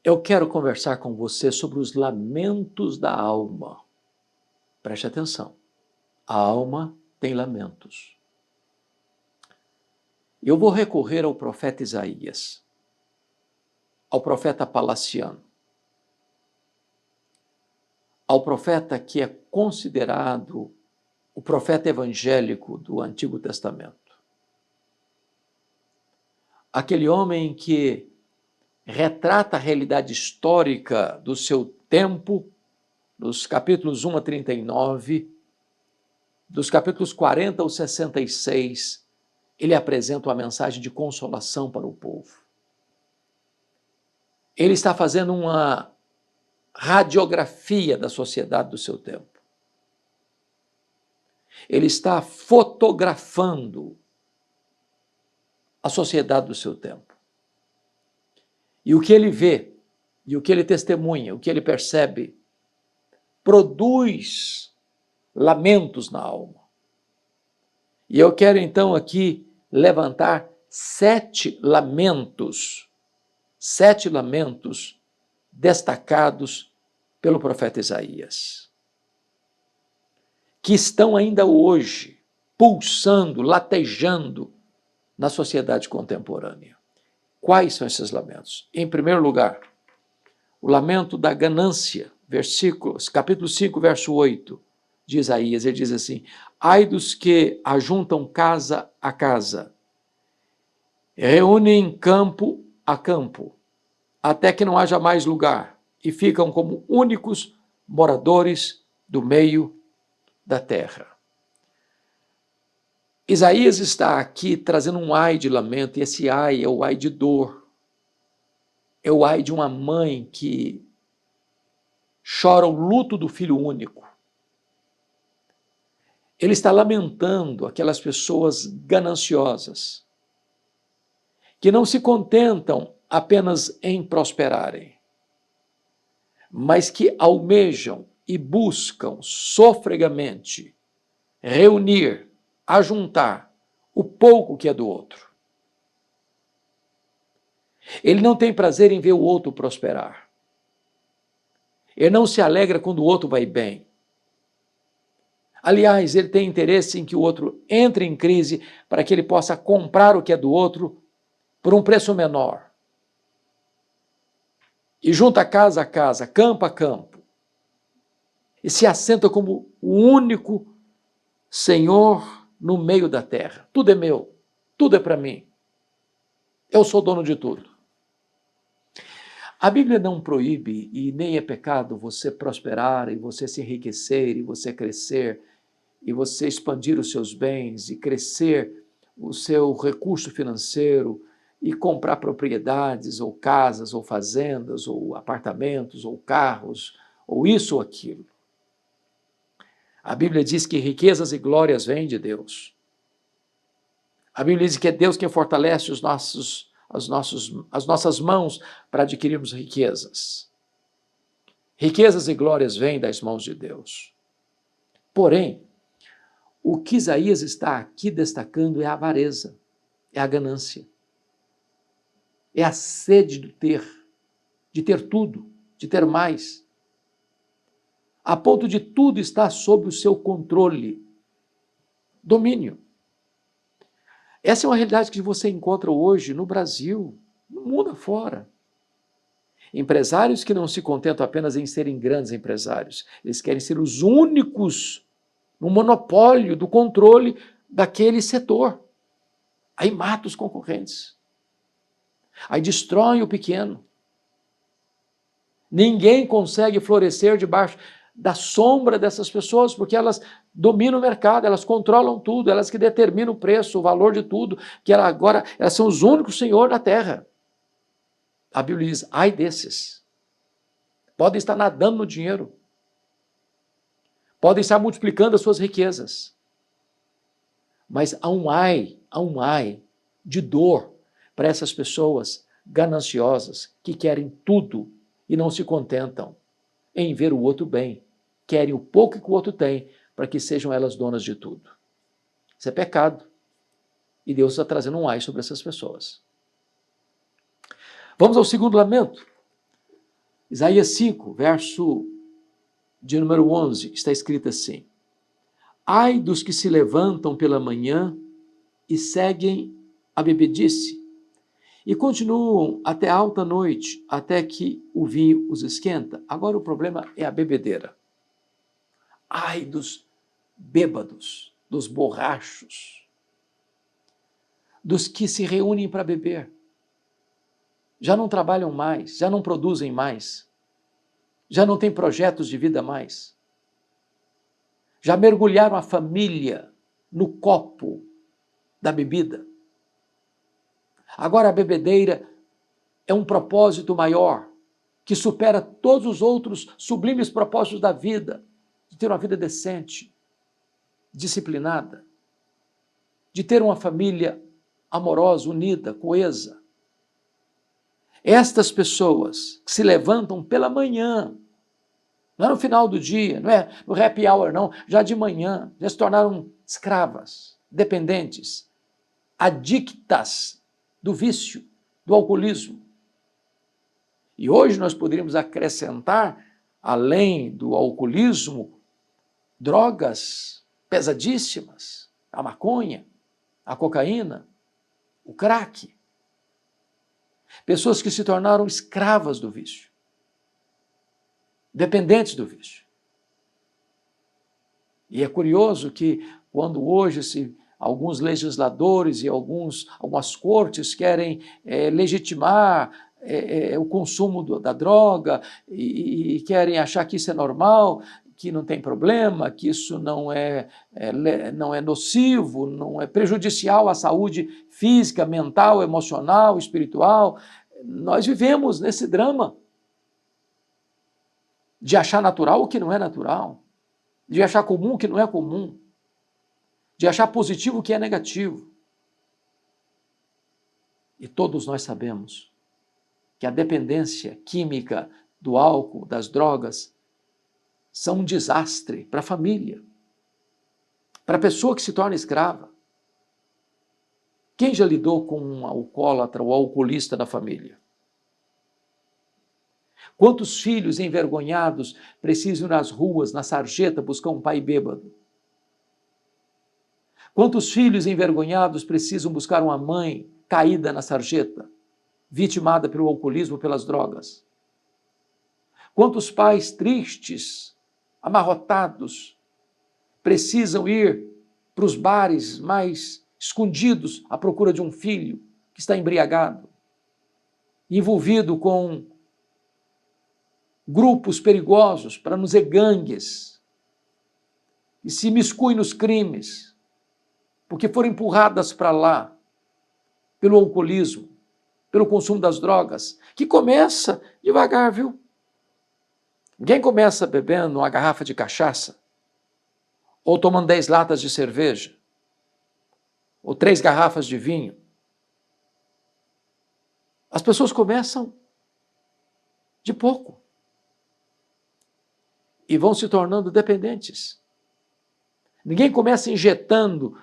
Eu quero conversar com você sobre os lamentos da alma. Preste atenção. A alma tem lamentos. Eu vou recorrer ao profeta Isaías, ao profeta Palaciano, ao profeta que é considerado o profeta evangélico do Antigo Testamento. Aquele homem que retrata a realidade histórica do seu tempo, dos capítulos 1 a 39, dos capítulos 40 ao 66, ele apresenta uma mensagem de consolação para o povo. Ele está fazendo uma radiografia da sociedade do seu tempo. Ele está fotografando a sociedade do seu tempo. E o que ele vê, e o que ele testemunha, o que ele percebe, produz lamentos na alma. E eu quero então aqui levantar 7 lamentos destacados pelo profeta Isaías, que estão ainda hoje pulsando, latejando na sociedade contemporânea. Quais são esses lamentos? Em primeiro lugar, o lamento da ganância, capítulo 5, verso 8 de Isaías, ele diz assim: ai dos que ajuntam casa a casa, reúnem campo a campo, até que não haja mais lugar, e ficam como únicos moradores do meio da terra. Isaías está aqui trazendo um ai de lamento, e esse ai é o ai de dor. É o ai de uma mãe que chora o luto do filho único. Ele está lamentando aquelas pessoas gananciosas, que não se contentam apenas em prosperarem, mas que almejam e buscam sofregamente reunir, ajuntar o pouco que é do outro. Ele não tem prazer em ver o outro prosperar. Ele não se alegra quando o outro vai bem. Aliás, ele tem interesse em que o outro entre em crise para que ele possa comprar o que é do outro por um preço menor. E junta casa a casa, campo a campo. E se assenta como o único Senhor no meio da terra. Tudo é meu, tudo é para mim. Eu sou dono de tudo. A Bíblia não proíbe e nem é pecado você prosperar e você se enriquecer e você crescer e você expandir os seus bens e crescer o seu recurso financeiro e comprar propriedades ou casas ou fazendas ou apartamentos ou carros ou isso ou aquilo. A Bíblia diz que riquezas e glórias vêm de Deus. A Bíblia diz que é Deus quem fortalece as nossas mãos para adquirirmos riquezas. Riquezas e glórias vêm das mãos de Deus. Porém, o que Isaías está aqui destacando é a avareza, é a ganância, é a sede de ter tudo, de ter mais, a ponto de tudo estar sob o seu controle, domínio. Essa é uma realidade que você encontra hoje no Brasil, no mundo afora. Empresários que não se contentam apenas em serem grandes empresários, eles querem ser os únicos no monopólio do controle daquele setor. Aí mata os concorrentes. Aí destrói o pequeno. Ninguém consegue florescer debaixo da sombra dessas pessoas, porque elas dominam o mercado, elas controlam tudo, elas que determinam o preço, o valor de tudo, que elas são os únicos senhores da terra. A Bíblia diz, ai desses. Podem estar nadando no dinheiro. Podem estar multiplicando as suas riquezas. Mas há um ai de dor para essas pessoas gananciosas que querem tudo e não se contentam em ver o outro bem. Querem o pouco que o outro tem para que sejam elas donas de tudo. Isso é pecado. E Deus está trazendo um ai sobre essas pessoas. Vamos ao segundo lamento. Isaías 5, verso de número 11, está escrito assim: Ai dos que se levantam pela manhã e seguem a bebedice, e continuam até alta noite, até que o vinho os esquenta. Agora o problema é a bebedeira. Ai dos bêbados, dos borrachos, dos que se reúnem para beber. Já não trabalham mais, já não produzem mais, já não têm projetos de vida mais. Já mergulharam a família no copo da bebida. Agora a bebedeira é um propósito maior, que supera todos os outros sublimes propósitos da vida, de ter uma vida decente, disciplinada, de ter uma família amorosa, unida, coesa. Estas pessoas que se levantam pela manhã, não é no final do dia, não é no happy hour, não, já de manhã, já se tornaram escravas, dependentes, adictas do vício, do alcoolismo. E hoje nós poderíamos acrescentar, além do alcoolismo, drogas pesadíssimas, a maconha, a cocaína, o crack. Pessoas que se tornaram escravas do vício, dependentes do vício. E é curioso que quando hoje alguns legisladores e algumas cortes querem legitimar o consumo da droga e querem achar que isso é normal, que não tem problema, que isso não é nocivo, não é prejudicial à saúde física, mental, emocional, espiritual. Nós vivemos nesse drama de achar natural o que não é natural, de achar comum o que não é comum, de achar positivo o que é negativo. E todos nós sabemos que a dependência química do álcool, das drogas, são um desastre para a família, para a pessoa que se torna escrava. Quem já lidou com um alcoólatra ou alcoolista na família? Quantos filhos envergonhados precisam ir nas ruas, na sarjeta, buscar um pai bêbado? Quantos filhos envergonhados precisam buscar uma mãe caída na sarjeta, vitimada pelo alcoolismo, pelas drogas? Quantos pais tristes, amarrotados, precisam ir para os bares mais escondidos à procura de um filho que está embriagado, envolvido com grupos perigosos, para não dizer gangues, e se miscuem nos crimes, porque foram empurradas para lá pelo alcoolismo, pelo consumo das drogas, que começa devagar, viu? Ninguém começa bebendo uma garrafa de cachaça, ou tomando 10 latas de cerveja, ou 3 garrafas de vinho. As pessoas começam de pouco e vão se tornando dependentes. Ninguém começa injetando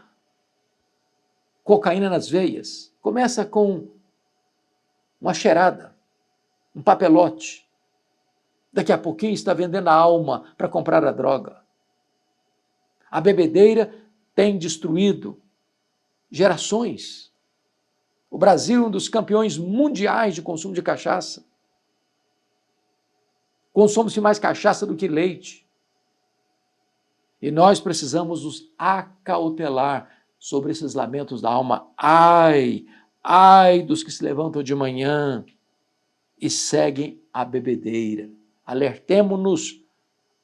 cocaína nas veias. Começa com uma cheirada, um papelote. Daqui a pouquinho está vendendo a alma para comprar a droga. A bebedeira tem destruído gerações. O Brasil é um dos campeões mundiais de consumo de cachaça. Consome-se mais cachaça do que leite. E nós precisamos nos acautelar sobre esses lamentos da alma. Ai, ai dos que se levantam de manhã e seguem a bebedeira. Alertemo-nos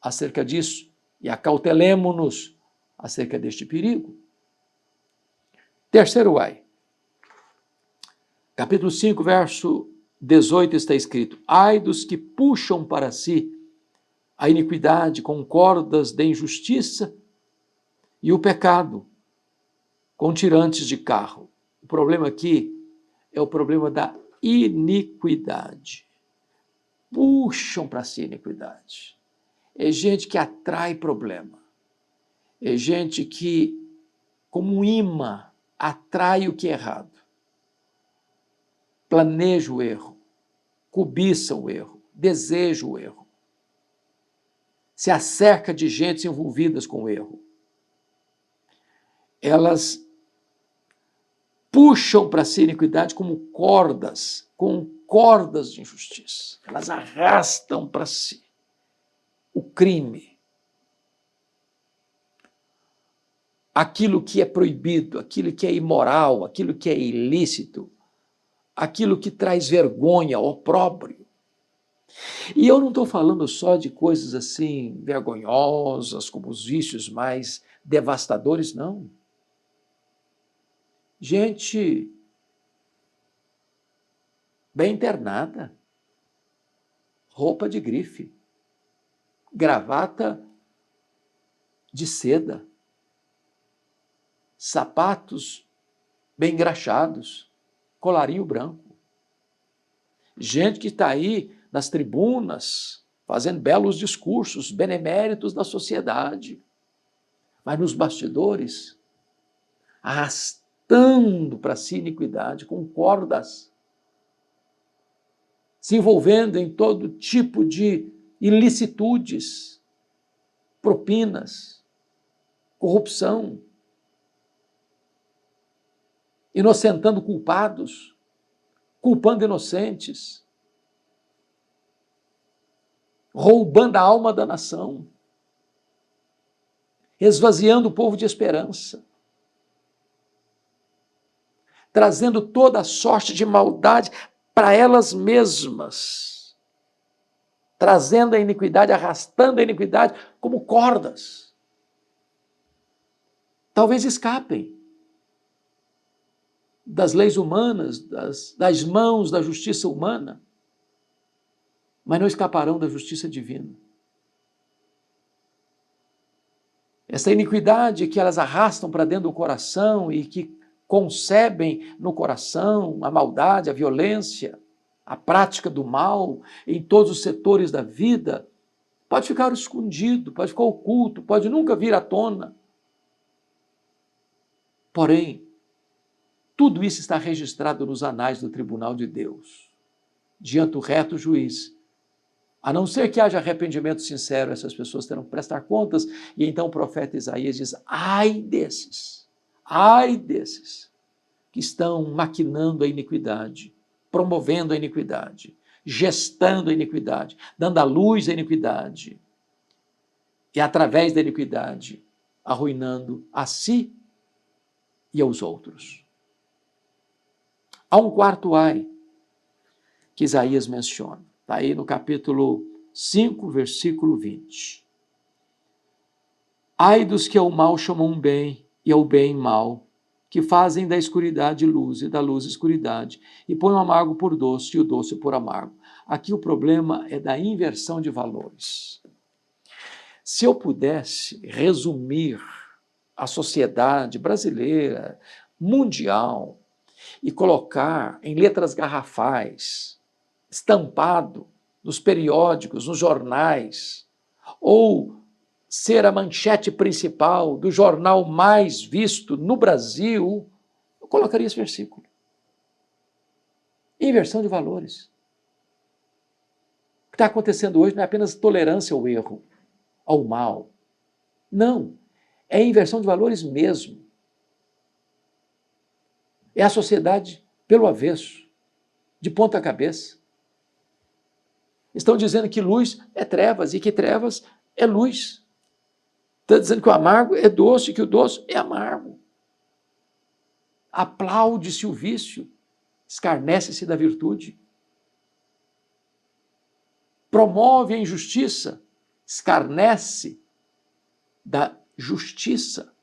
acerca disso e acautelemo-nos acerca deste perigo. Terceiro ai. Capítulo 5, verso 18 está escrito: ai dos que puxam para si a iniquidade com cordas de injustiça e o pecado com tirantes de carro. O problema aqui é o problema da iniquidade. Puxam para si a iniquidade. É gente que atrai problema. É gente que, como um imã, atrai o que é errado. Planeja o erro, cobiça o erro, deseja o erro, se acerca de gentes envolvidas com o erro. Elas puxam para si a iniquidade como cordas, com cordas de injustiça. Elas arrastam para si o crime, aquilo que é proibido, aquilo que é imoral, aquilo que é ilícito, aquilo que traz vergonha, opróbrio. E eu não estou falando só de coisas assim vergonhosas, como os vícios mais devastadores, não. Gente bem internada, roupa de grife, gravata de seda, sapatos bem engraxados, colarinho branco. Gente que está aí nas tribunas, fazendo belos discursos, beneméritos da sociedade, mas nos bastidores, arrastando para si iniquidade com cordas, se envolvendo em todo tipo de ilicitudes, propinas, corrupção, inocentando culpados, culpando inocentes, roubando a alma da nação, esvaziando o povo de esperança, trazendo toda a sorte de maldade para elas mesmas, trazendo a iniquidade, arrastando a iniquidade como cordas. Talvez escapem das leis humanas, das mãos da justiça humana, mas não escaparão da justiça divina. Essa iniquidade que elas arrastam para dentro do coração e que concebem no coração a maldade, a violência, a prática do mal em todos os setores da vida, pode ficar escondido, pode ficar oculto, pode nunca vir à tona. Porém, tudo isso está registrado nos anais do tribunal de Deus, diante do reto juiz. A não ser que haja arrependimento sincero, essas pessoas terão que prestar contas. E então o profeta Isaías diz: ai desses que estão maquinando a iniquidade, promovendo a iniquidade, gestando a iniquidade, dando à luz a iniquidade e, através da iniquidade, arruinando a si e aos outros. Há um quarto ai que Isaías menciona. Está aí no capítulo 5, versículo 20. Ai dos que ao mal chamam bem e ao bem mal, que fazem da escuridade luz e da luz escuridade, e põem o amargo por doce e o doce por amargo. Aqui o problema é da inversão de valores. Se eu pudesse resumir a sociedade brasileira, mundial, e colocar em letras garrafais, estampado nos periódicos, nos jornais, ou ser a manchete principal do jornal mais visto no Brasil, eu colocaria esse versículo. Inversão de valores. O que está acontecendo hoje não é apenas tolerância ao erro, ao mal. Não, é inversão de valores mesmo. É a sociedade pelo avesso, de ponta cabeça. Estão dizendo que luz é trevas e que trevas é luz. Estão dizendo que o amargo é doce e que o doce é amargo. Aplaude-se o vício, escarnece-se da virtude. Promove a injustiça, escarnece da justiça.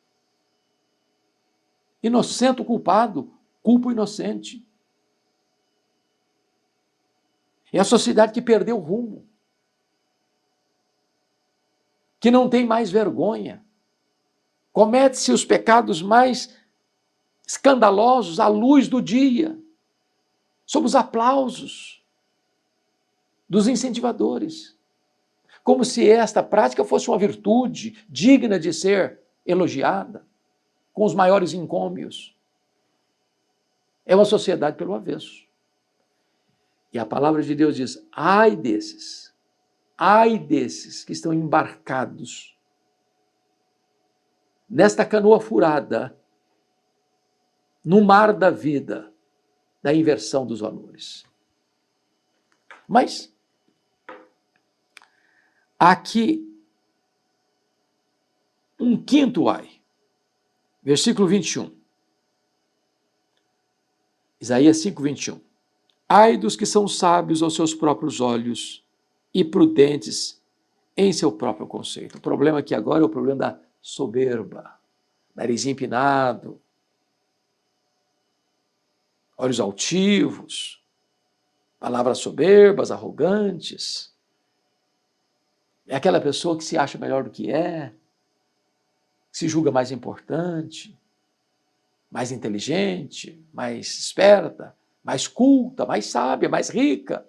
Inocente o culpado, culpa o inocente. É a sociedade que perdeu o rumo, que não tem mais vergonha. Comete-se os pecados mais escandalosos à luz do dia, sob os aplausos dos incentivadores, como se esta prática fosse uma virtude digna de ser elogiada, com os maiores encômios. É uma sociedade pelo avesso. E a palavra de Deus diz, ai desses que estão embarcados nesta canoa furada, no mar da vida, da inversão dos valores. Mas, há aqui um quinto ai. Versículo 21. Isaías 5, 21. Ai dos que são sábios aos seus próprios olhos e prudentes em seu próprio conceito. O problema aqui agora é o problema da soberba, nariz empinado, olhos altivos, palavras soberbas, arrogantes. É aquela pessoa que se acha melhor do que é, se julga mais importante, mais inteligente, mais esperta, mais culta, mais sábia, mais rica,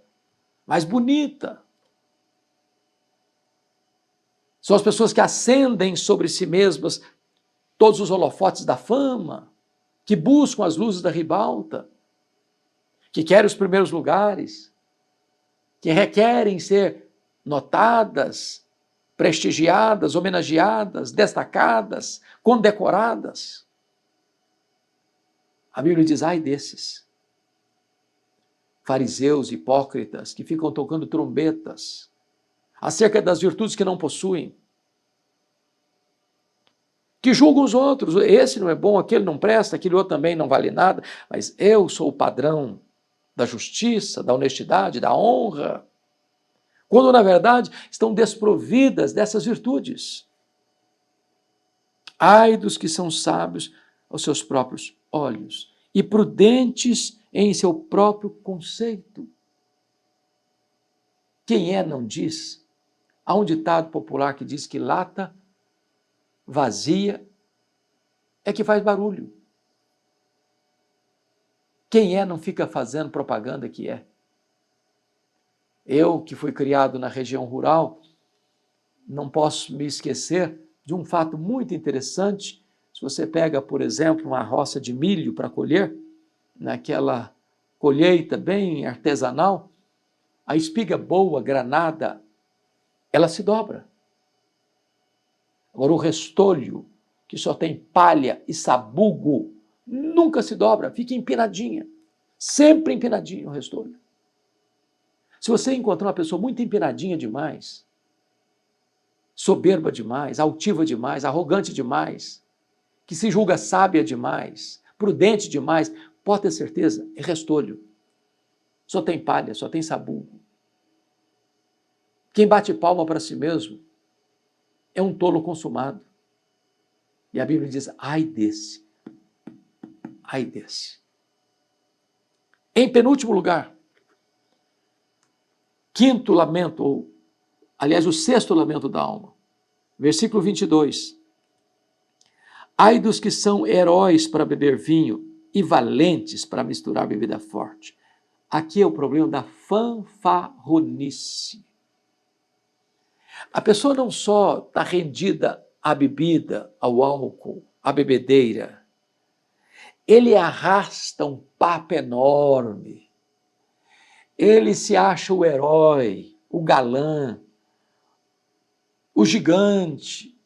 mais bonita. São as pessoas que acendem sobre si mesmas todos os holofotes da fama, que buscam as luzes da ribalta, que querem os primeiros lugares, que requerem ser notadas, prestigiadas, homenageadas, destacadas, condecoradas. A Bíblia diz, ai desses fariseus hipócritas que ficam tocando trombetas acerca das virtudes que não possuem, que julgam os outros, esse não é bom, aquele não presta, aquele outro também não vale nada, mas eu sou o padrão da justiça, da honestidade, da honra, quando na verdade estão desprovidas dessas virtudes. Ai dos que são sábios aos seus próprios olhos e prudentes em seu próprio conceito. Quem não diz? Há um ditado popular que diz que lata vazia é que faz barulho. Quem não fica fazendo propaganda que é. Eu, que fui criado na região rural, não posso me esquecer de um fato muito interessante. Se você pega, por exemplo, uma roça de milho para colher, naquela colheita bem artesanal, a espiga boa, granada, ela se dobra. Agora, o restolho, que só tem palha e sabugo, nunca se dobra, fica empinadinha. Sempre empinadinho o restolho. Se você encontrar uma pessoa muito empinadinha demais, soberba demais, altiva demais, arrogante demais, que se julga sábia demais, prudente demais, pode ter certeza, é restolho. Só tem palha, só tem sabugo. Quem bate palma para si mesmo é um tolo consumado. E a Bíblia diz, ai desse, ai desse. Em penúltimo lugar, quinto lamento, ou aliás, o sexto lamento da alma, versículo 22. Ai dos que são heróis para beber vinho e valentes para misturar bebida forte. Aqui é o problema da fanfarronice. A pessoa não só está rendida à bebida, ao álcool, à bebedeira, ele arrasta um papo enorme. Ele se acha o herói, o galã, o gigante,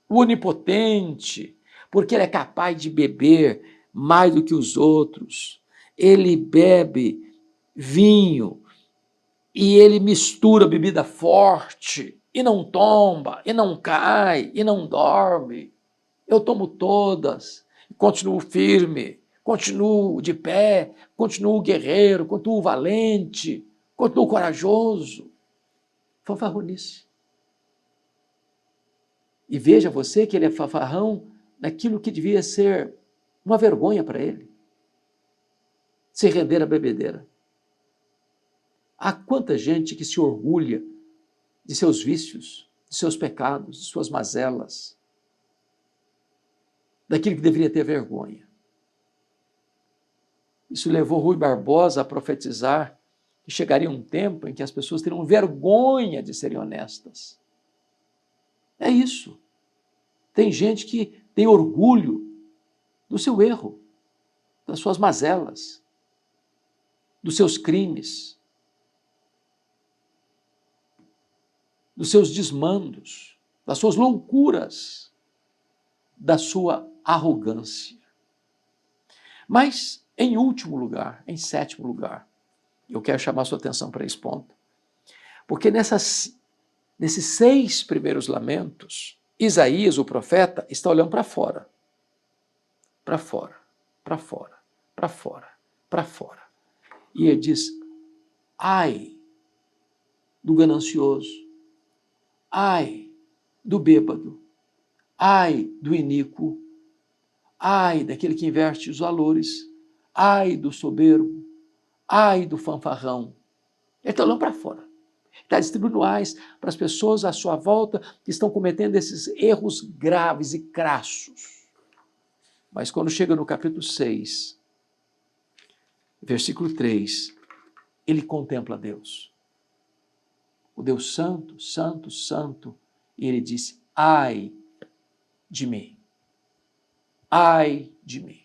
o onipotente, porque ele é capaz de beber mais do que os outros. Ele bebe vinho e ele mistura bebida forte e não tomba, e não cai, e não dorme. Eu tomo todas, continuo firme, continuo de pé, continuo guerreiro, continuo valente, continuo corajoso. Fanfarronice. E veja você que ele é fanfarrão naquilo que devia ser uma vergonha para ele. Se render à bebedeira. Há quanta gente que se orgulha de seus vícios, de seus pecados, de suas mazelas, daquilo que deveria ter vergonha. Isso levou Rui Barbosa a profetizar que chegaria um tempo em que as pessoas teriam vergonha de serem honestas. É isso. Tem gente que tem orgulho do seu erro, das suas mazelas, dos seus crimes. dos seus desmandos, das suas loucuras, da sua arrogância. Mas, em último lugar, em sétimo lugar, eu quero chamar a sua atenção para esse ponto, porque nesses 6 primeiros lamentos, Isaías, o profeta, está olhando para fora. Para fora, para fora, para fora, para fora. E ele diz, ai do ganancioso, ai do bêbado, ai do iníquo, ai daquele que inverte os valores, ai do soberbo, ai do fanfarrão. Ele está olhando para fora. Está distribuindo ais para as pessoas à sua volta que estão cometendo esses erros graves e crassos. Mas quando chega no capítulo 6, versículo 3, ele contempla Deus. O Deus santo, santo, santo, e ele diz, ai de mim, ai de mim.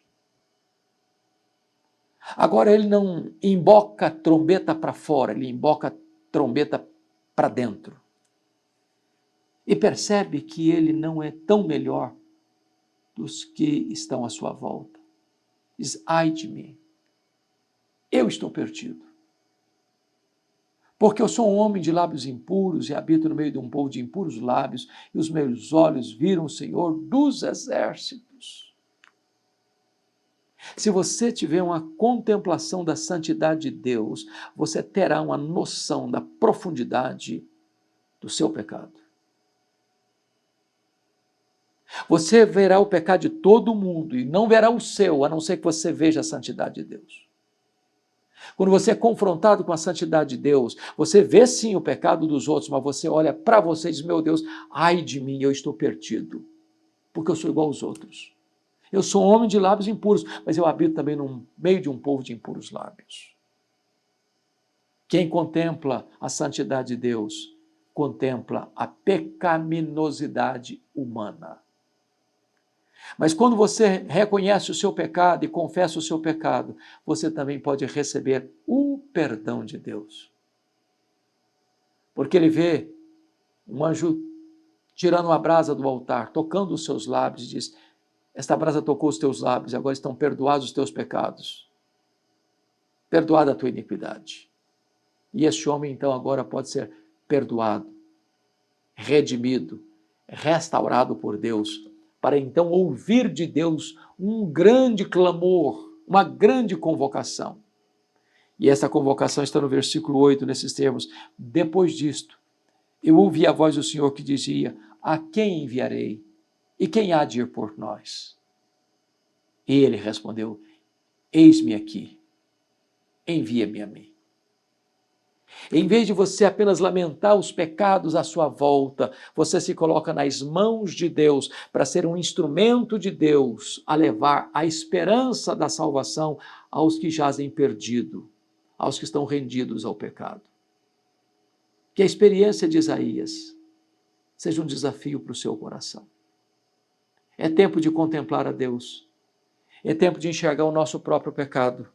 Agora ele não emboca trombeta para fora, ele emboca trombeta para dentro. E percebe que ele não é tão melhor dos que estão à sua volta. Diz, ai de mim, eu estou perdido. Porque eu sou um homem de lábios impuros e habito no meio de um povo de impuros lábios, e os meus olhos viram o Senhor dos exércitos. Se você tiver uma contemplação da santidade de Deus, você terá uma noção da profundidade do seu pecado. Você verá o pecado de todo mundo e não verá o seu, a não ser que você veja a santidade de Deus. Quando você é confrontado com a santidade de Deus, você vê sim o pecado dos outros, mas você olha para você e diz, meu Deus, ai de mim, eu estou perdido, porque eu sou igual aos outros. Eu sou um homem de lábios impuros, mas eu habito também no meio de um povo de impuros lábios. Quem contempla a santidade de Deus, contempla a pecaminosidade humana. Mas quando você reconhece o seu pecado e confessa o seu pecado, você também pode receber o perdão de Deus. Porque ele vê um anjo tirando uma brasa do altar, tocando os seus lábios e diz, esta brasa tocou os teus lábios, agora estão perdoados os teus pecados. Perdoada a tua iniquidade. E este homem então agora pode ser perdoado, redimido, restaurado por Deus, para então ouvir de Deus um grande clamor, uma grande convocação. E essa convocação está no versículo 8, nesses termos. Depois disto, eu ouvi a voz do Senhor que dizia, a quem enviarei? E quem há de ir por nós? E ele respondeu, eis-me aqui, envia-me a mim. Em vez de você apenas lamentar os pecados à sua volta, você se coloca nas mãos de Deus para ser um instrumento de Deus a levar a esperança da salvação aos que jazem perdidos, aos que estão rendidos ao pecado. Que a experiência de Isaías seja um desafio para o seu coração. É tempo de contemplar a Deus. É tempo de enxergar o nosso próprio pecado.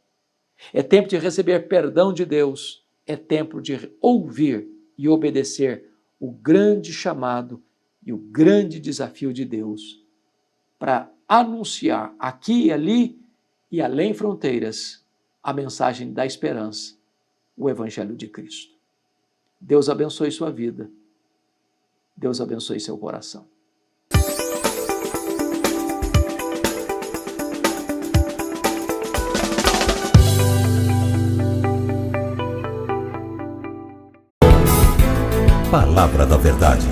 É tempo de receber perdão de Deus. É tempo de ouvir e obedecer o grande chamado e o grande desafio de Deus para anunciar aqui e ali e além fronteiras a mensagem da esperança, o Evangelho de Cristo. Deus abençoe sua vida. Deus abençoe seu coração. Palavra da Verdade,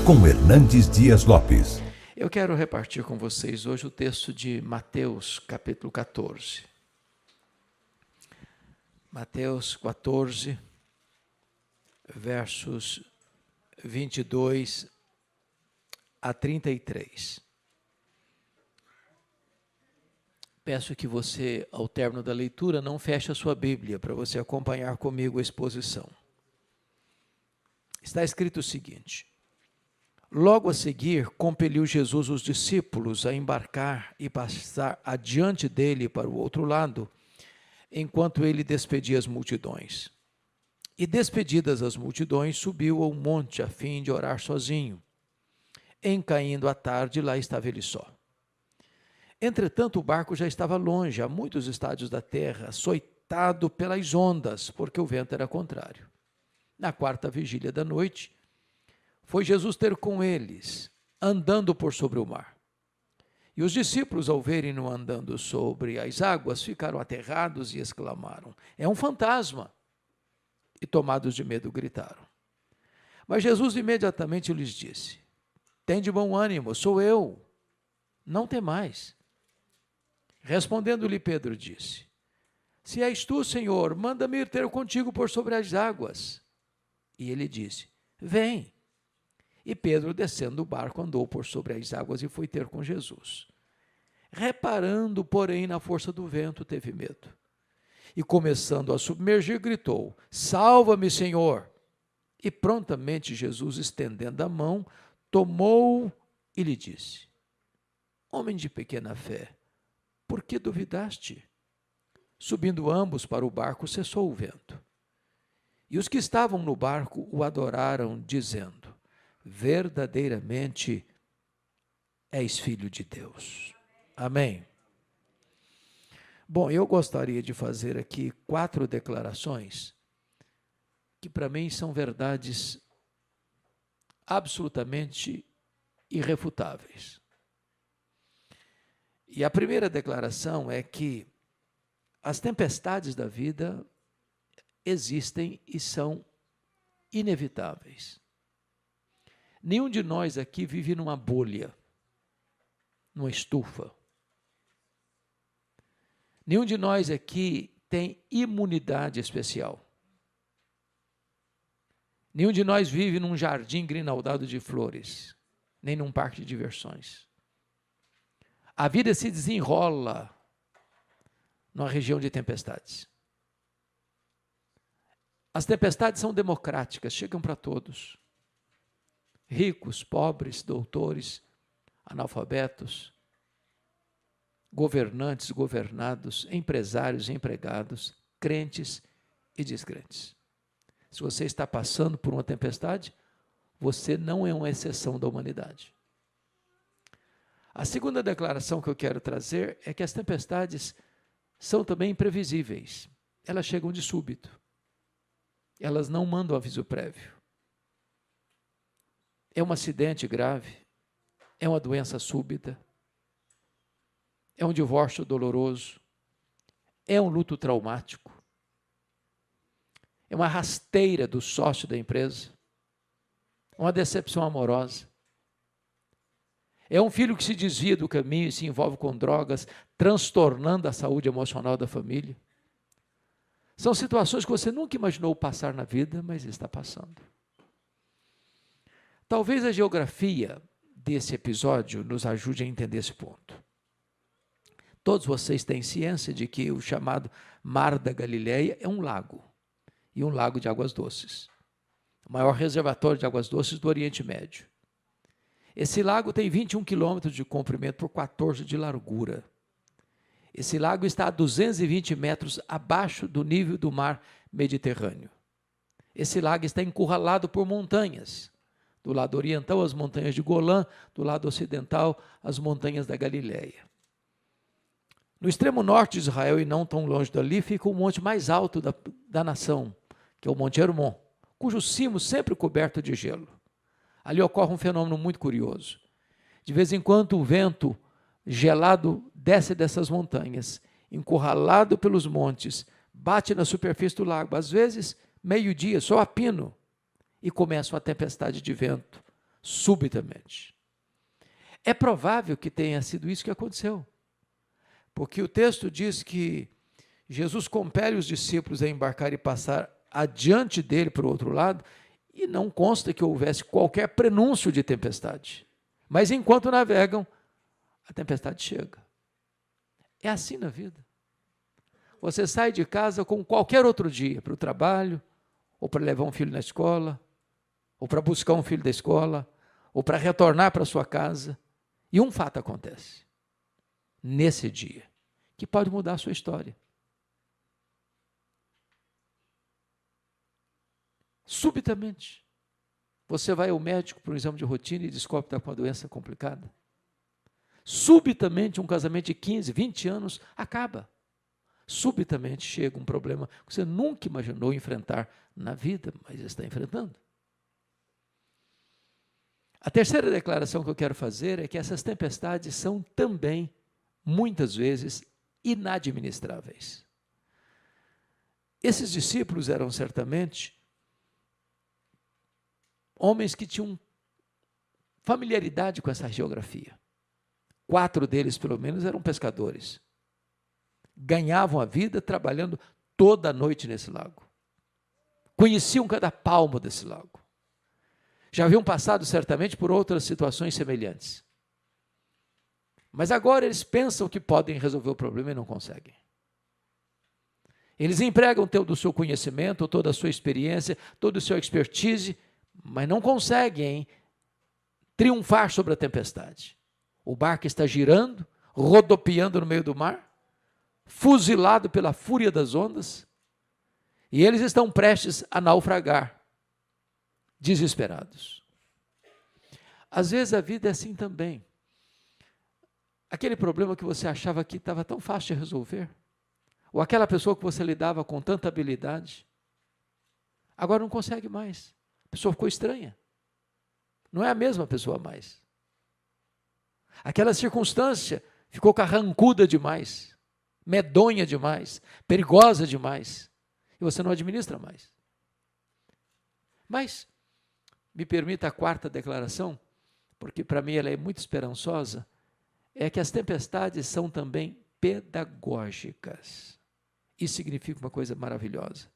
com Hernandes Dias Lopes. Eu quero repartir com vocês hoje o texto de Mateus, capítulo 14. Mateus 14, versos 22 a 33. Peço que você, ao término da leitura, não feche a sua Bíblia, para você acompanhar comigo a exposição. Está escrito o seguinte: logo a seguir, compeliu Jesus os discípulos a embarcar e passar adiante dele para o outro lado, enquanto ele despedia as multidões. E despedidas as multidões, subiu a um monte a fim de orar sozinho. Em caindo a tarde, lá estava ele só. Entretanto, o barco já estava longe, a muitos estádios da terra, açoitado pelas ondas, porque o vento era contrário. Na quarta vigília da noite, foi Jesus ter com eles, andando por sobre o mar. E os discípulos, ao verem-no andando sobre as águas, ficaram aterrados e exclamaram: é um fantasma! E tomados de medo, gritaram. Mas Jesus imediatamente lhes disse: tende bom ânimo, sou eu, não temais. Respondendo-lhe Pedro, disse: se és tu, Senhor, manda-me ir ter contigo por sobre as águas. E ele disse: vem. E Pedro, descendo do barco, andou por sobre as águas e foi ter com Jesus. Reparando, porém, na força do vento, teve medo. E começando a submergir, gritou: salva-me, Senhor! E prontamente Jesus, estendendo a mão, tomou e lhe disse: homem de pequena fé, por que duvidaste? Subindo ambos para o barco, cessou o vento. E os que estavam no barco o adoraram, dizendo: verdadeiramente és filho de Deus. Amém. Bom, eu gostaria de fazer aqui 4 declarações que para mim são verdades absolutamente irrefutáveis. E a primeira declaração é que as tempestades da vida existem e são inevitáveis. Nenhum de nós aqui vive numa bolha, numa estufa. Nenhum de nós aqui tem imunidade especial. Nenhum de nós vive num jardim grinaldado de flores, nem num parque de diversões. A vida se desenrola numa região de tempestades. As tempestades são democráticas, chegam para todos. Ricos, pobres, doutores, analfabetos, governantes, governados, empresários, empregados, crentes e descrentes. Se você está passando por uma tempestade, você não é uma exceção da humanidade. A segunda declaração que eu quero trazer é que as tempestades são também imprevisíveis. Elas chegam de súbito. Elas não mandam aviso prévio. É um acidente grave, é uma doença súbita, é um divórcio doloroso, é um luto traumático, é uma rasteira do sócio da empresa, uma decepção amorosa, é um filho que se desvia do caminho e se envolve com drogas, transtornando a saúde emocional da família. São situações que você nunca imaginou passar na vida, mas está passando. Talvez a geografia desse episódio nos ajude a entender esse ponto. Todos vocês têm ciência de que o chamado Mar da Galileia é um lago, e um lago de águas doces. O maior reservatório de águas doces do Oriente Médio. Esse lago tem 21 quilômetros de comprimento por 14 de largura. Esse lago está a 220 metros abaixo do nível do mar Mediterrâneo. Esse lago está encurralado por montanhas. Do lado oriental, as montanhas de Golã, do lado ocidental, as montanhas da Galileia. No extremo norte de Israel, e não tão longe dali, fica o monte mais alto da nação, que é o Monte Hermon, cujo cimo sempre coberto de gelo. Ali ocorre um fenômeno muito curioso. De vez em quando o vento gelado desce dessas montanhas, encurralado pelos montes, bate na superfície do lago, às vezes meio-dia, só a pino, e começa uma tempestade de vento, subitamente. É provável que tenha sido isso que aconteceu, porque o texto diz que Jesus compele os discípulos a embarcar e passar adiante dele para o outro lado, e não consta que houvesse qualquer prenúncio de tempestade. Mas enquanto navegam, a tempestade chega. É assim na vida. Você sai de casa como qualquer outro dia, para o trabalho, ou para levar um filho na escola, ou para buscar um filho da escola, ou para retornar para a sua casa, e um fato acontece, nesse dia, que pode mudar a sua história. Subitamente. Você vai ao médico para um exame de rotina e descobre que está com uma doença complicada. Subitamente, um casamento de 15, 20 anos acaba. Subitamente chega um problema que você nunca imaginou enfrentar na vida, mas está enfrentando. A terceira declaração que eu quero fazer é que essas tempestades são também, muitas vezes, inadministráveis. Esses discípulos eram certamente homens que tinham familiaridade com essa geografia. 4 deles, pelo menos, eram pescadores. Ganhavam a vida trabalhando toda a noite nesse lago. Conheciam cada palmo desse lago. Já haviam passado, certamente, por outras situações semelhantes. Mas agora eles pensam que podem resolver o problema e não conseguem. Eles empregam todo o seu conhecimento, toda a sua experiência, todo o seu expertise, mas não conseguem triunfar sobre a tempestade. O barco está girando, rodopiando no meio do mar, fuzilado pela fúria das ondas, e eles estão prestes a naufragar, desesperados. Às vezes a vida é assim também. Aquele problema que você achava que estava tão fácil de resolver, ou aquela pessoa que você lidava com tanta habilidade, agora não consegue mais. A pessoa ficou estranha. Não é a mesma pessoa mais. Aquela circunstância ficou carrancuda demais, medonha demais, perigosa demais, e você não administra mais. Mas, me permita a quarta declaração, porque para mim ela é muito esperançosa, é que as tempestades são também pedagógicas. Isso significa uma coisa maravilhosa.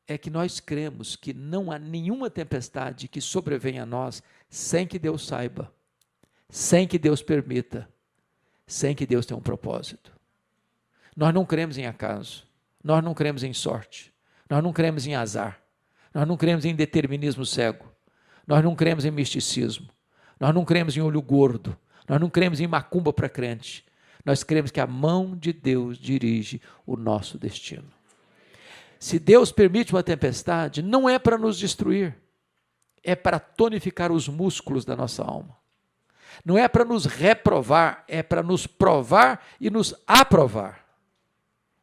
É que nós cremos que não há nenhuma tempestade que sobrevenha a nós sem que Deus saiba, sem que Deus permita, sem que Deus tenha um propósito. Nós não cremos em acaso, nós não cremos em sorte, nós não cremos em azar, nós não cremos em determinismo cego, nós não cremos em misticismo, nós não cremos em olho gordo, nós não cremos em macumba para crente, nós cremos que a mão de Deus dirige o nosso destino. Se Deus permite uma tempestade, não é para nos destruir, é para tonificar os músculos da nossa alma. Não é para nos reprovar, é para nos provar e nos aprovar.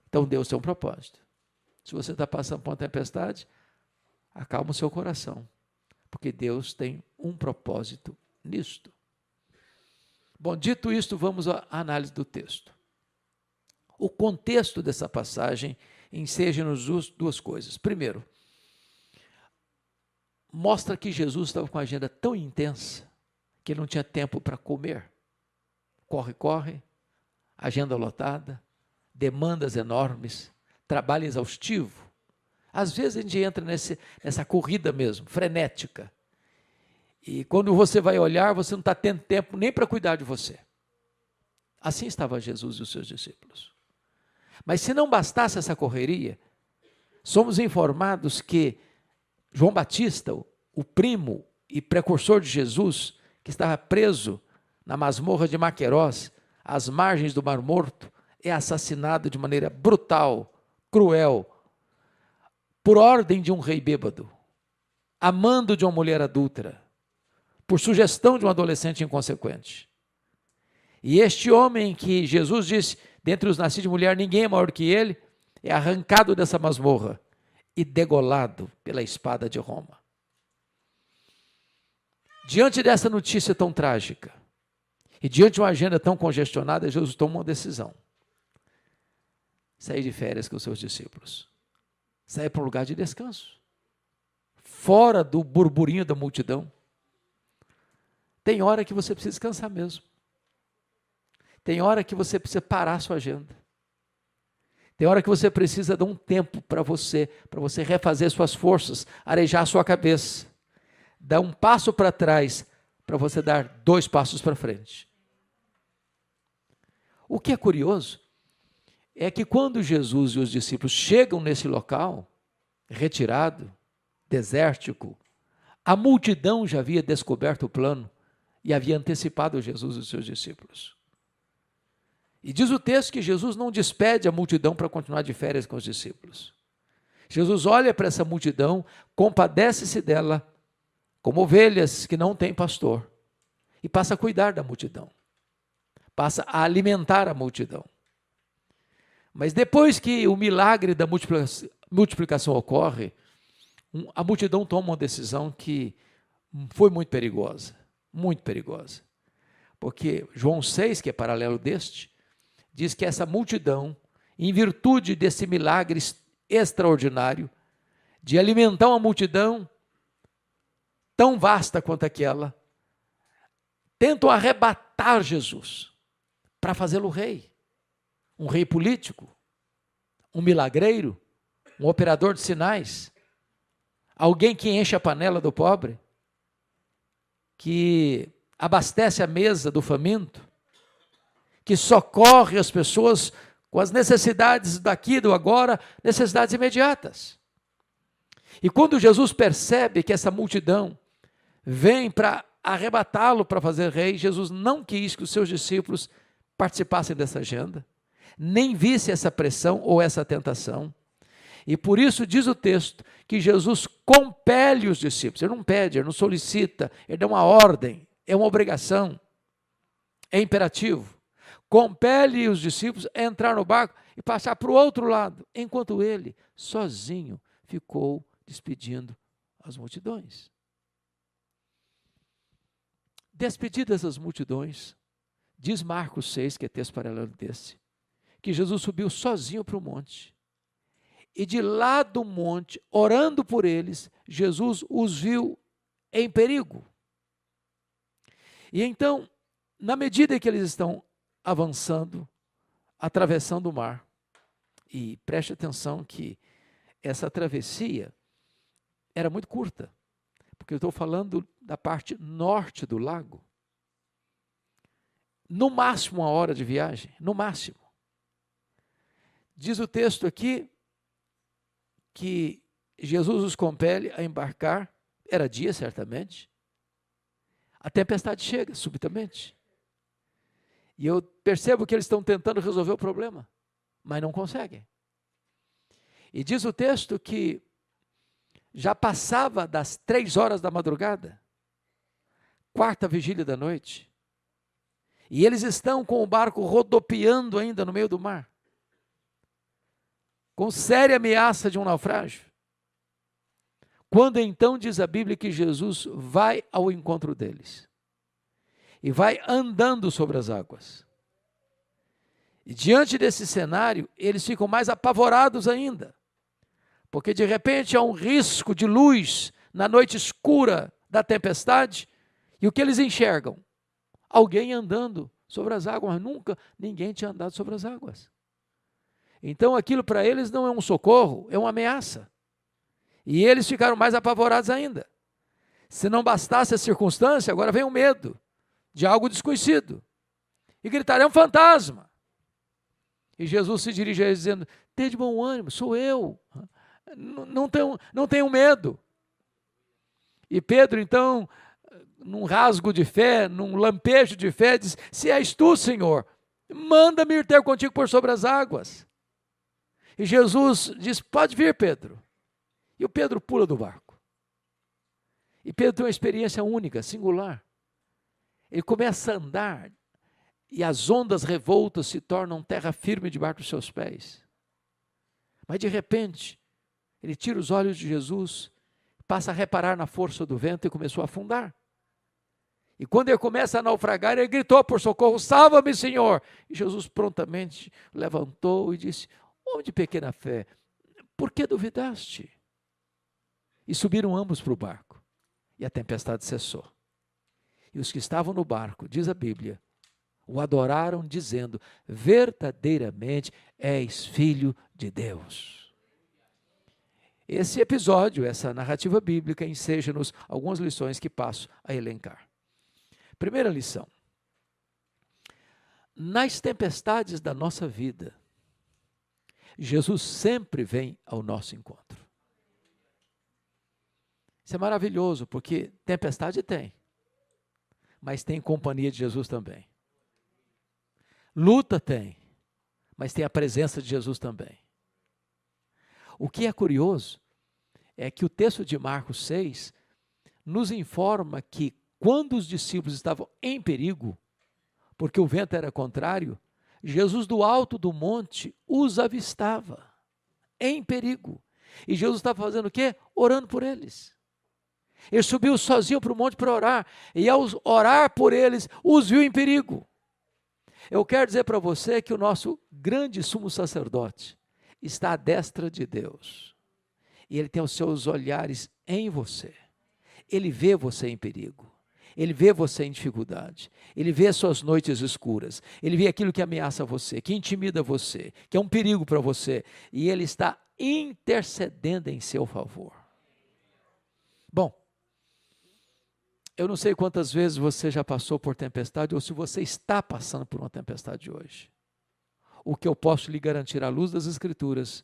Então Deus tem um propósito. Se você está passando por uma tempestade, acalma o seu coração, porque Deus tem um propósito nisto. Bom, dito isto, vamos à análise do texto. O contexto dessa passagem enseja-nos duas coisas. Primeiro, mostra que Jesus estava com uma agenda tão intensa que ele não tinha tempo para comer. Corre, corre, agenda lotada, demandas enormes, trabalho exaustivo. Às vezes a gente entra nessa corrida mesmo, frenética. E quando você vai olhar, você não está tendo tempo nem para cuidar de você. Assim estava Jesus e os seus discípulos. Mas se não bastasse essa correria, somos informados que João Batista, o primo e precursor de Jesus, que estava preso na masmorra de Maquerós, às margens do Mar Morto, é assassinado de maneira brutal, cruel, por ordem de um rei bêbado, amando de uma mulher adúltera, por sugestão de um adolescente inconsequente. E este homem que Jesus disse, dentre os nascidos de mulher, ninguém é maior que ele, é arrancado dessa masmorra e degolado pela espada de Roma. Diante dessa notícia tão trágica, e diante de uma agenda tão congestionada, Jesus toma uma decisão. Sair de férias com os seus discípulos. Sair para um lugar de descanso. Fora do burburinho da multidão. Tem hora que você precisa descansar mesmo. Tem hora que você precisa parar a sua agenda. Tem hora que você precisa dar um tempo para você refazer suas forças, arejar a sua cabeça. Dar um passo para trás para você dar 2 passos para frente. O que é curioso é que quando Jesus e os discípulos chegam nesse local, retirado, desértico, a multidão já havia descoberto o plano e havia antecipado Jesus e os seus discípulos. E diz o texto que Jesus não despede a multidão para continuar de férias com os discípulos. Jesus olha para essa multidão, compadece-se dela, como ovelhas que não têm pastor, e passa a cuidar da multidão, passa a alimentar a multidão. Mas depois que o milagre da multiplicação ocorre, a multidão toma uma decisão que foi muito perigosa, porque João 6, que é paralelo deste, diz que essa multidão, em virtude desse milagre extraordinário, de alimentar uma multidão tão vasta quanto aquela, tentam arrebatar Jesus para fazê-lo rei, um rei político, um milagreiro, um operador de sinais, alguém que enche a panela do pobre, que abastece a mesa do faminto, que socorre as pessoas com as necessidades daqui e do agora, necessidades imediatas. E quando Jesus percebe que essa multidão vem para arrebatá-lo para fazer rei, Jesus não quis que os seus discípulos participassem dessa agenda, nem visse essa pressão ou essa tentação. E por isso diz o texto que Jesus compele os discípulos. Ele não pede, ele não solicita, ele dá uma ordem, é uma obrigação, é imperativo. Compele os discípulos a entrar no barco e passar para o outro lado, enquanto ele, sozinho, ficou despedindo as multidões. Despedidas as multidões, diz Marcos 6, que é texto paralelo desse, que Jesus subiu sozinho para o monte. E de lá do monte, orando por eles, Jesus os viu em perigo. E então, na medida que eles estão avançando, atravessando o mar, e preste atenção que essa travessia era muito curta, porque eu estou falando da parte norte do lago. No máximo 1 hora de viagem, no máximo. Diz o texto aqui que Jesus os compele a embarcar, era dia certamente, a tempestade chega subitamente. E eu percebo que eles estão tentando resolver o problema, mas não conseguem. E diz o texto que já passava das 3 horas da madrugada, 4ª vigília da noite, e eles estão com o barco rodopiando ainda no meio do mar, com séria ameaça de um naufrágio. Quando então diz a Bíblia que Jesus vai ao encontro deles, e vai andando sobre as águas. E diante desse cenário, eles ficam mais apavorados ainda, porque de repente há um risco de luz na noite escura da tempestade, e o que eles enxergam? Alguém andando sobre as águas, mas nunca ninguém tinha andado sobre as águas. Então aquilo para eles não é um socorro, é uma ameaça. E eles ficaram mais apavorados ainda. Se não bastasse a circunstância, agora vem o medo de algo desconhecido. E gritaram: é um fantasma. E Jesus se dirige a eles dizendo: tenha de bom ânimo, sou eu. Não tenham medo. E Pedro então, num rasgo de fé, num lampejo de fé, diz: se és tu, Senhor, manda-me ir ter contigo por sobre as águas. E Jesus diz: pode vir, Pedro. E o Pedro pula do barco. E Pedro tem uma experiência única, singular. Ele começa a andar e as ondas revoltas se tornam terra firme debaixo dos seus pés. Mas de repente, ele tira os olhos de Jesus, passa a reparar na força do vento e começou a afundar. E quando ele começa a naufragar, ele gritou por socorro: salva-me, Senhor! E Jesus prontamente levantou e disse: homem de pequena fé, por que duvidaste? E subiram ambos para o barco, e a tempestade cessou. E os que estavam no barco, diz a Bíblia, o adoraram dizendo: verdadeiramente és filho de Deus. Esse episódio, essa narrativa bíblica, enseja-nos algumas lições que passo a elencar. Primeira lição: nas tempestades da nossa vida, Jesus sempre vem ao nosso encontro. Isso é maravilhoso, porque tempestade tem, mas tem companhia de Jesus também. Luta tem, mas tem a presença de Jesus também. O que é curioso é que o texto de Marcos 6 nos informa que quando os discípulos estavam em perigo, porque o vento era contrário, Jesus do alto do monte os avistava, em perigo. E Jesus estava fazendo o quê? Orando por eles. Ele subiu sozinho para o monte para orar, e ao orar por eles, os viu em perigo. Eu quero dizer para você que o nosso grande sumo sacerdote está à destra de Deus, e ele tem os seus olhares em você. Ele vê você em perigo, ele vê você em dificuldade, ele vê as suas noites escuras, ele vê aquilo que ameaça você, que intimida você, que é um perigo para você, e ele está intercedendo em seu favor. Bom, eu não sei quantas vezes você já passou por tempestade, ou se você está passando por uma tempestade hoje. O que eu posso lhe garantir à luz das Escrituras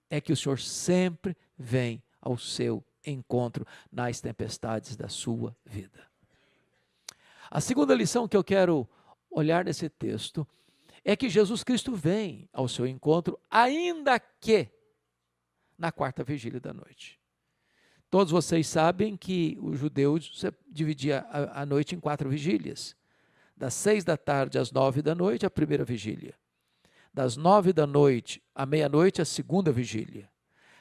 é que o Senhor sempre vem ao seu encontro nas tempestades da sua vida. A segunda lição que eu quero olhar nesse texto é que Jesus Cristo vem ao seu encontro, ainda que na quarta vigília da noite. Todos vocês sabem que os judeus dividiam a noite em 4 vigílias. Das 6 da tarde às 9 da noite, a primeira vigília. Das 9 da noite à meia-noite, a segunda vigília.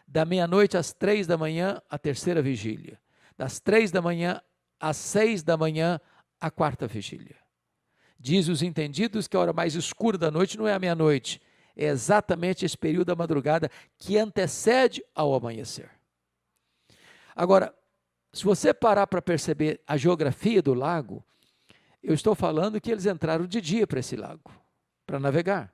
Da meia-noite às 3 da manhã, a terceira vigília. Das 3 da manhã às 6 da manhã, a quarta vigília. Diz os entendidos que a hora mais escura da noite não é a meia-noite, é exatamente esse período da madrugada que antecede ao amanhecer. Agora, se você parar para perceber a geografia do lago, eu estou falando que eles entraram de dia para esse lago, para navegar.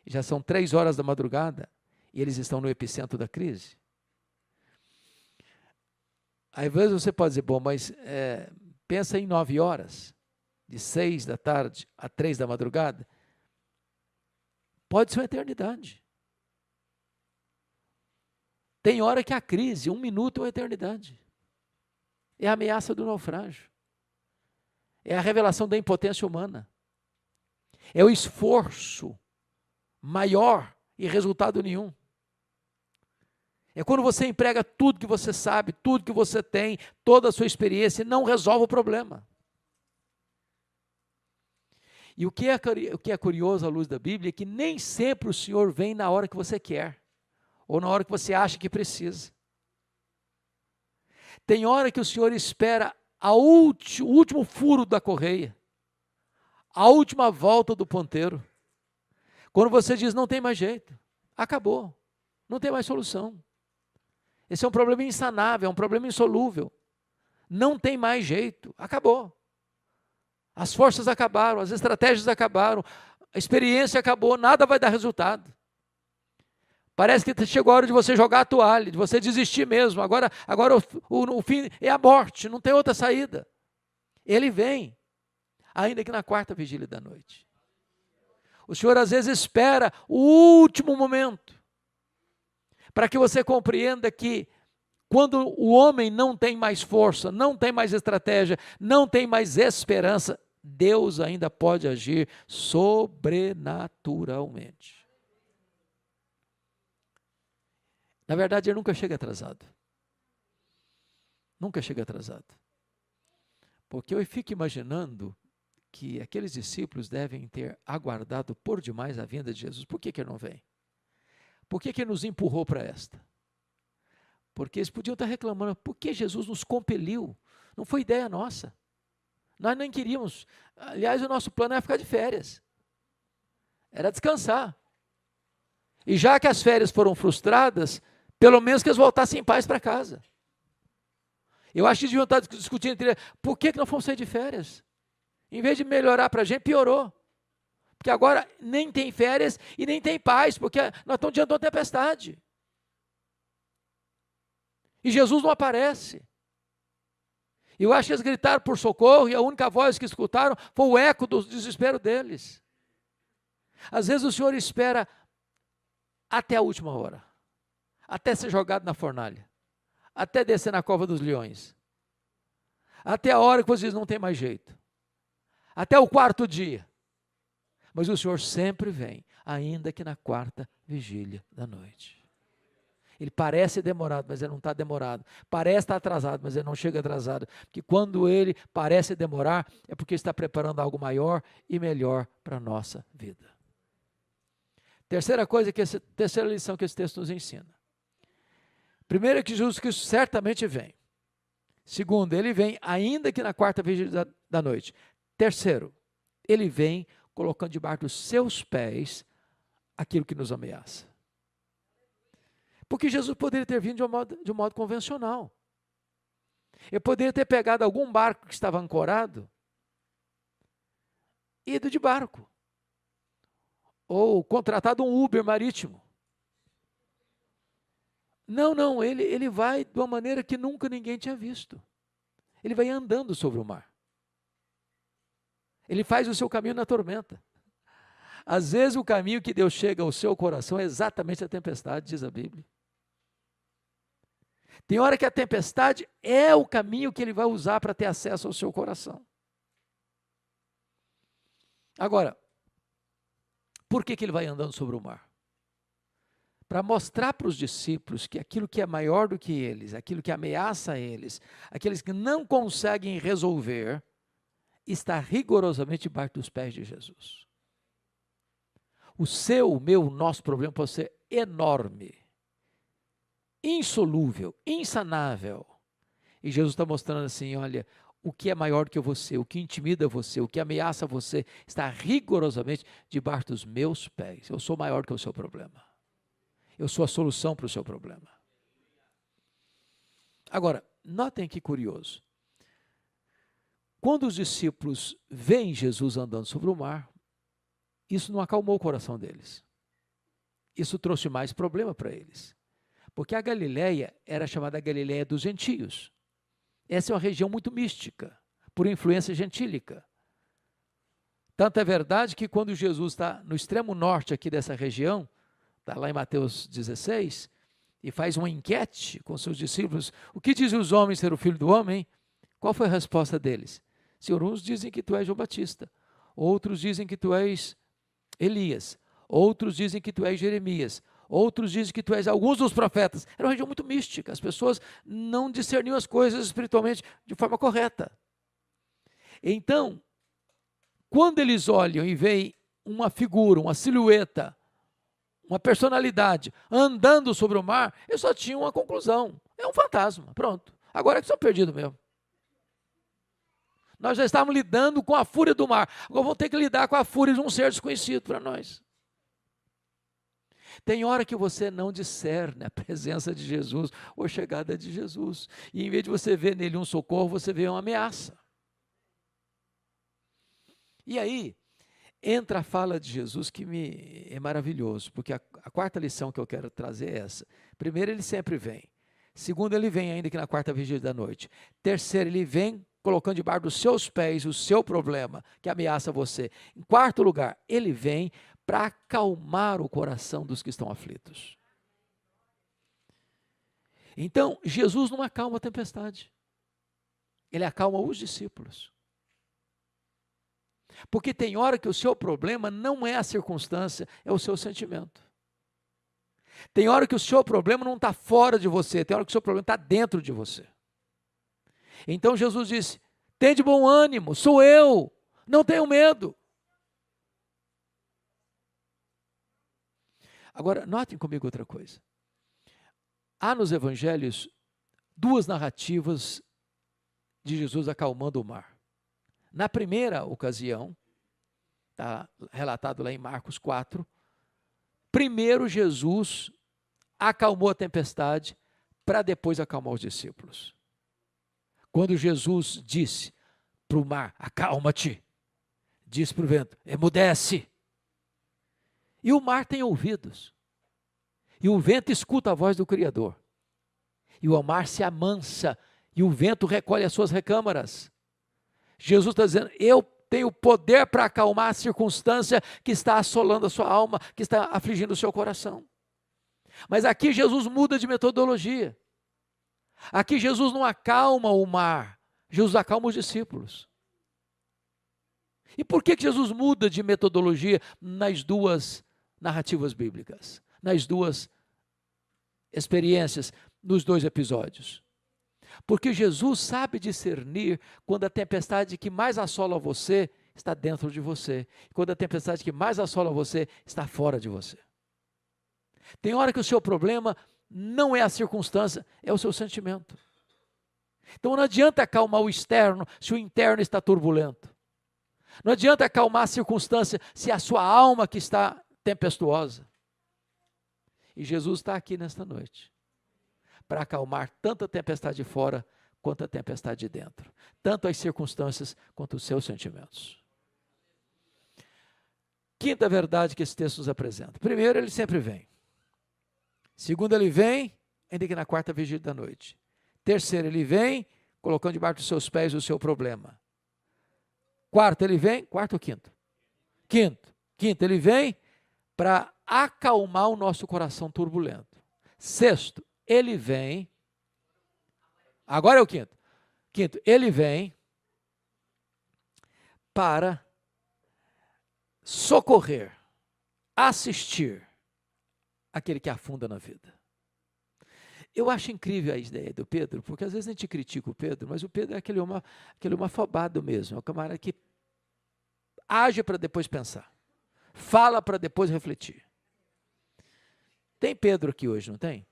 Já são 3 horas da madrugada e eles estão no epicentro da crise. Às vezes você pode dizer, bom, mas pensa em 9 horas, de 6 da tarde a 3 da madrugada. Pode ser uma eternidade. Tem hora que a crise, 1 minuto é uma eternidade. É a ameaça do naufrágio. É a revelação da impotência humana. É o esforço maior e resultado nenhum. É quando você emprega tudo que você sabe, tudo que você tem, toda a sua experiência e não resolve o problema. E o que é curioso à luz da Bíblia é que nem sempre o Senhor vem na hora que você quer, ou na hora que você acha que precisa. Tem hora que o Senhor espera o último furo da correia, a última volta do ponteiro. Quando você diz, não tem mais jeito, acabou, não tem mais solução. Esse é um problema insanável, é um problema insolúvel. Não tem mais jeito, acabou. As forças acabaram, as estratégias acabaram, a experiência acabou, nada vai dar resultado. Parece que chegou a hora de você jogar a toalha, de você desistir mesmo. Agora o fim é a morte, não tem outra saída. Ele vem, ainda que na quarta vigília da noite. O Senhor às vezes espera o último momento, para que você compreenda que quando o homem não tem mais força, não tem mais estratégia, não tem mais esperança, Deus ainda pode agir sobrenaturalmente. Na verdade, ele nunca chega atrasado. Nunca chega atrasado. Porque eu fico imaginando que aqueles discípulos devem ter aguardado por demais a vinda de Jesus. Por que ele não vem? Por que ele nos empurrou para esta? Porque eles podiam estar reclamando, por que Jesus nos compeliu? Não foi ideia nossa. Nós nem queríamos. Aliás, o nosso plano era ficar de férias. Era descansar. E já que as férias foram frustradas, pelo menos que eles voltassem em paz para casa. Eu acho que deviam estar discutindo entre eles, por que não fomos sair de férias? Em vez de melhorar para a gente, piorou. Porque agora nem tem férias e nem tem paz, porque nós estamos diante de uma tempestade. E Jesus não aparece. Eu acho que eles gritaram por socorro e a única voz que escutaram foi o eco do desespero deles. Às vezes o Senhor espera até a última hora, até ser jogado na fornalha, até descer na cova dos leões, até a hora que você diz, não tem mais jeito, até o 4º dia. Mas o Senhor sempre vem, ainda que na quarta vigília da noite. Ele parece demorado, mas ele não está demorado. Parece estar atrasado, mas ele não chega atrasado. Porque quando ele parece demorar, é porque está preparando algo maior e melhor para a nossa vida. Terceira lição que esse texto nos ensina. Primeiro é que Jesus Cristo certamente vem. Segundo, ele vem ainda que na quarta vigília da noite. Terceiro, ele vem colocando debaixo dos seus pés aquilo que nos ameaça. Porque Jesus poderia ter vindo de um modo convencional. Ele poderia ter pegado algum barco que estava ancorado e ido de barco. Ou contratado um Uber marítimo. Não, ele vai de uma maneira que nunca ninguém tinha visto. Ele vai andando sobre o mar. Ele faz o seu caminho na tormenta. Às vezes o caminho que Deus chega ao seu coração é exatamente a tempestade, diz a Bíblia. Tem hora que a tempestade é o caminho que ele vai usar para ter acesso ao seu coração. Agora, por que ele vai andando sobre o mar? Para mostrar para os discípulos que aquilo que é maior do que eles, aquilo que ameaça eles, aqueles que não conseguem resolver, está rigorosamente debaixo dos pés de Jesus. O seu, o meu, o nosso problema pode ser enorme, insolúvel, insanável. E Jesus está mostrando assim, olha, o que é maior do que você, o que intimida você, o que ameaça você, está rigorosamente debaixo dos meus pés. Eu sou maior do que o seu problema. Eu sou a solução para o seu problema. Agora, notem que curioso. Quando os discípulos veem Jesus andando sobre o mar, isso não acalmou o coração deles. Isso trouxe mais problema para eles. Porque a Galileia era chamada Galileia dos gentios. Essa é uma região muito mística, por influência gentílica. Tanto é verdade que quando Jesus está no extremo norte aqui dessa região, está lá em Mateus 16, e faz uma enquete com seus discípulos, o que dizem os homens ser o filho do homem? Qual foi a resposta deles? Senhor, uns dizem que tu és João Batista, outros dizem que tu és Elias, outros dizem que tu és Jeremias, outros dizem que tu és alguns dos profetas. Era uma região muito mística, as pessoas não discerniam as coisas espiritualmente de forma correta. Então, quando eles olham e veem uma figura, uma silhueta, uma personalidade andando sobre o mar, eu só tinha uma conclusão: é um fantasma, pronto. Agora é que sou perdido mesmo. Nós já estávamos lidando com a fúria do mar, agora vamos ter que lidar com a fúria de um ser desconhecido para nós. Tem hora que você não discerne a presença de Jesus ou a chegada de Jesus, e em vez de você ver nele um socorro, você vê uma ameaça. E aí entra a fala de Jesus que é maravilhoso, porque a quarta lição que eu quero trazer é essa. Primeiro, ele sempre vem. Segundo, ele vem ainda que na quarta vigília da noite. Terceiro, ele vem colocando debaixo dos seus pés o seu problema que ameaça você. Em quarto lugar, ele vem para acalmar o coração dos que estão aflitos. Então, Jesus não acalma a tempestade. Ele acalma os discípulos. Porque tem hora que o seu problema não é a circunstância, é o seu sentimento. Tem hora que o seu problema não está fora de você, tem hora que o seu problema está dentro de você. Então Jesus disse: tem de bom ânimo, sou eu, não tenho medo. Agora, notem comigo outra coisa. Há nos evangelhos duas narrativas de Jesus acalmando o mar. Na primeira ocasião, está relatado lá em Marcos 4, primeiro Jesus acalmou a tempestade para depois acalmar os discípulos. Quando Jesus disse para o mar: acalma-te, disse para o vento: emudece. E o mar tem ouvidos, e o vento escuta a voz do Criador, e o mar se amansa, e o vento recolhe as suas recâmaras. Jesus está dizendo: eu tenho poder para acalmar a circunstância que está assolando a sua alma, que está afligindo o seu coração. Mas aqui Jesus muda de metodologia. Aqui Jesus não acalma o mar, Jesus acalma os discípulos. E por que Jesus muda de metodologia nas duas narrativas bíblicas, nas duas experiências nos 2 episódios. Porque Jesus sabe discernir quando a tempestade que mais assola você está dentro de você, quando a tempestade que mais assola você está fora de você. Tem hora que o seu problema não é a circunstância, é o seu sentimento. Então não adianta acalmar o externo se o interno está turbulento. Não adianta acalmar a circunstância se a sua alma que está tempestuosa. E Jesus está aqui nesta noite para acalmar tanto a tempestade de fora quanto a tempestade de dentro. Tanto as circunstâncias quanto os seus sentimentos. Quinta verdade que esse texto nos apresenta. Primeiro, ele sempre vem. Segundo, ele vem, ainda que na quarta vigília da noite. Terceiro, ele vem, colocando debaixo dos seus pés o seu problema. Quarto, ele vem, quarto ou quinto? Quinto, ele vem para acalmar o nosso coração turbulento. Sexto, ele vem, agora é o quinto. Quinto, ele vem para socorrer, assistir aquele que afunda na vida. Eu acho incrível a ideia do Pedro, porque às vezes a gente critica o Pedro, mas o Pedro é aquele homem afobado mesmo, é um camarada que age para depois pensar, fala para depois refletir. Tem Pedro aqui hoje, não tem?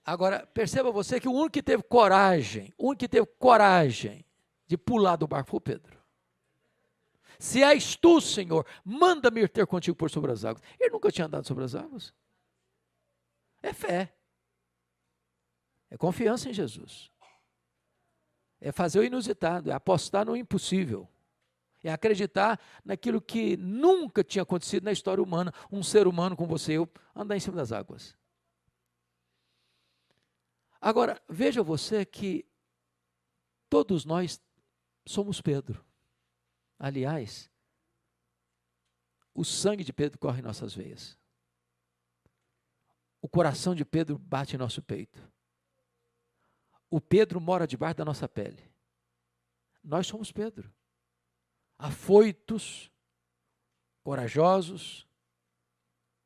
Agora, perceba você que o único que teve coragem de pular do barco foi o Pedro. Se és tu, Senhor, manda-me ir ter contigo por sobre as águas. Ele nunca tinha andado sobre as águas. É fé. É confiança em Jesus. É fazer o inusitado, é apostar no impossível. É acreditar naquilo que nunca tinha acontecido na história humana. Um ser humano como você e eu andar em cima das águas. Agora, veja você que todos nós somos Pedro. Aliás, o sangue de Pedro corre em nossas veias. O coração de Pedro bate em nosso peito. O Pedro mora debaixo da nossa pele. Nós somos Pedro. Afoitos, corajosos,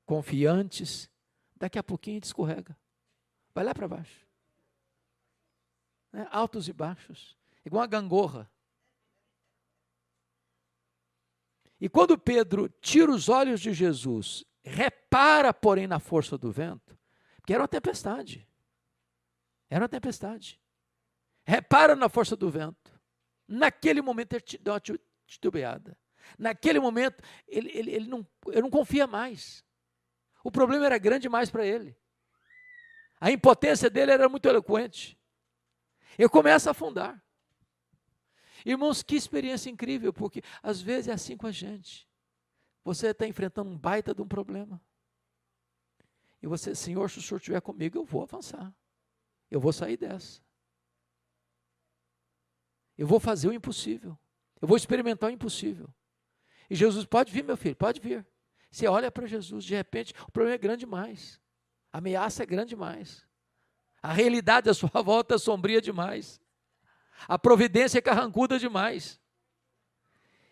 confiantes. Daqui a pouquinho a gente escorrega. Vai lá para baixo. Altos e baixos. Igual uma gangorra. E quando Pedro tira os olhos de Jesus, repara, porém, na força do vento, porque era uma tempestade. Era uma tempestade. Repara na força do vento. Naquele momento ele deu uma titubeada. Naquele momento ele não confia mais. O problema era grande demais para ele. A impotência dele era muito eloquente. Ele começa a afundar. Irmãos, que experiência incrível, porque às vezes é assim com a gente. Você está enfrentando um baita de um problema. E você, Senhor, se o Senhor estiver comigo, eu vou avançar. Eu vou sair dessa. Eu vou fazer o impossível. Eu vou experimentar o impossível. E Jesus, pode vir, meu filho, pode vir. Você olha para Jesus, de repente, o problema é grande demais. A ameaça é grande demais. A realidade à sua volta é sombria demais. A providência é carrancuda demais.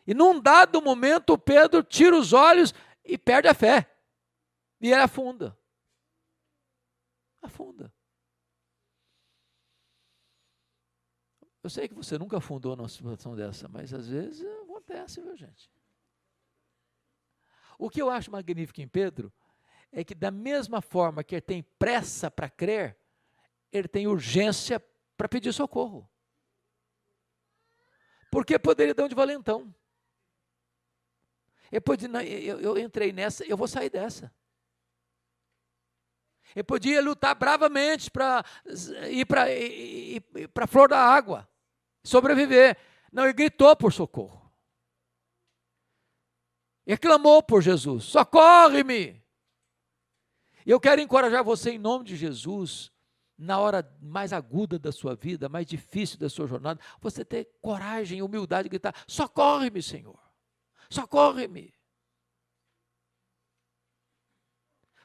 E num dado momento, Pedro tira os olhos e perde a fé. E ele afunda. Afunda. Eu sei que você nunca afundou numa situação dessa, mas às vezes acontece, viu, gente? O que eu acho magnífico em Pedro é que da mesma forma que ele tem pressa para crer, ele tem urgência para pedir socorro. Porque poderia dar um de valentão. Eu entrei nessa, eu vou sair dessa. Ele podia lutar bravamente para ir para a flor da água, sobreviver. Não, ele gritou por socorro. Ele clamou por Jesus, socorre-me. Eu quero encorajar você em nome de Jesus, na hora mais aguda da sua vida, mais difícil da sua jornada, você ter coragem e humildade de gritar, socorre-me, Senhor, socorre-me.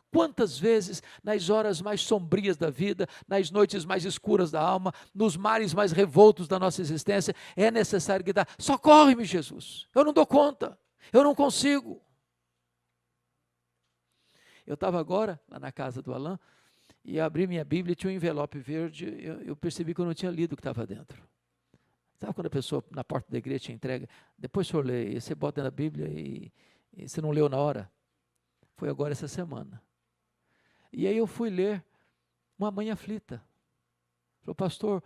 Quantas vezes, nas horas mais sombrias da vida, nas noites mais escuras da alma, nos mares mais revoltos da nossa existência, é necessário gritar, socorre-me, Jesus, eu não dou conta, eu não consigo. Eu estava agora lá na casa do Alain e abri minha Bíblia e tinha um envelope verde. Eu percebi que eu não tinha lido o que estava dentro. Sabe quando a pessoa na porta da igreja te entrega? Depois o senhor lê, e você bota na Bíblia e você não leu na hora? Foi agora essa semana. E aí eu fui ler uma mãe aflita. Falou, pastor,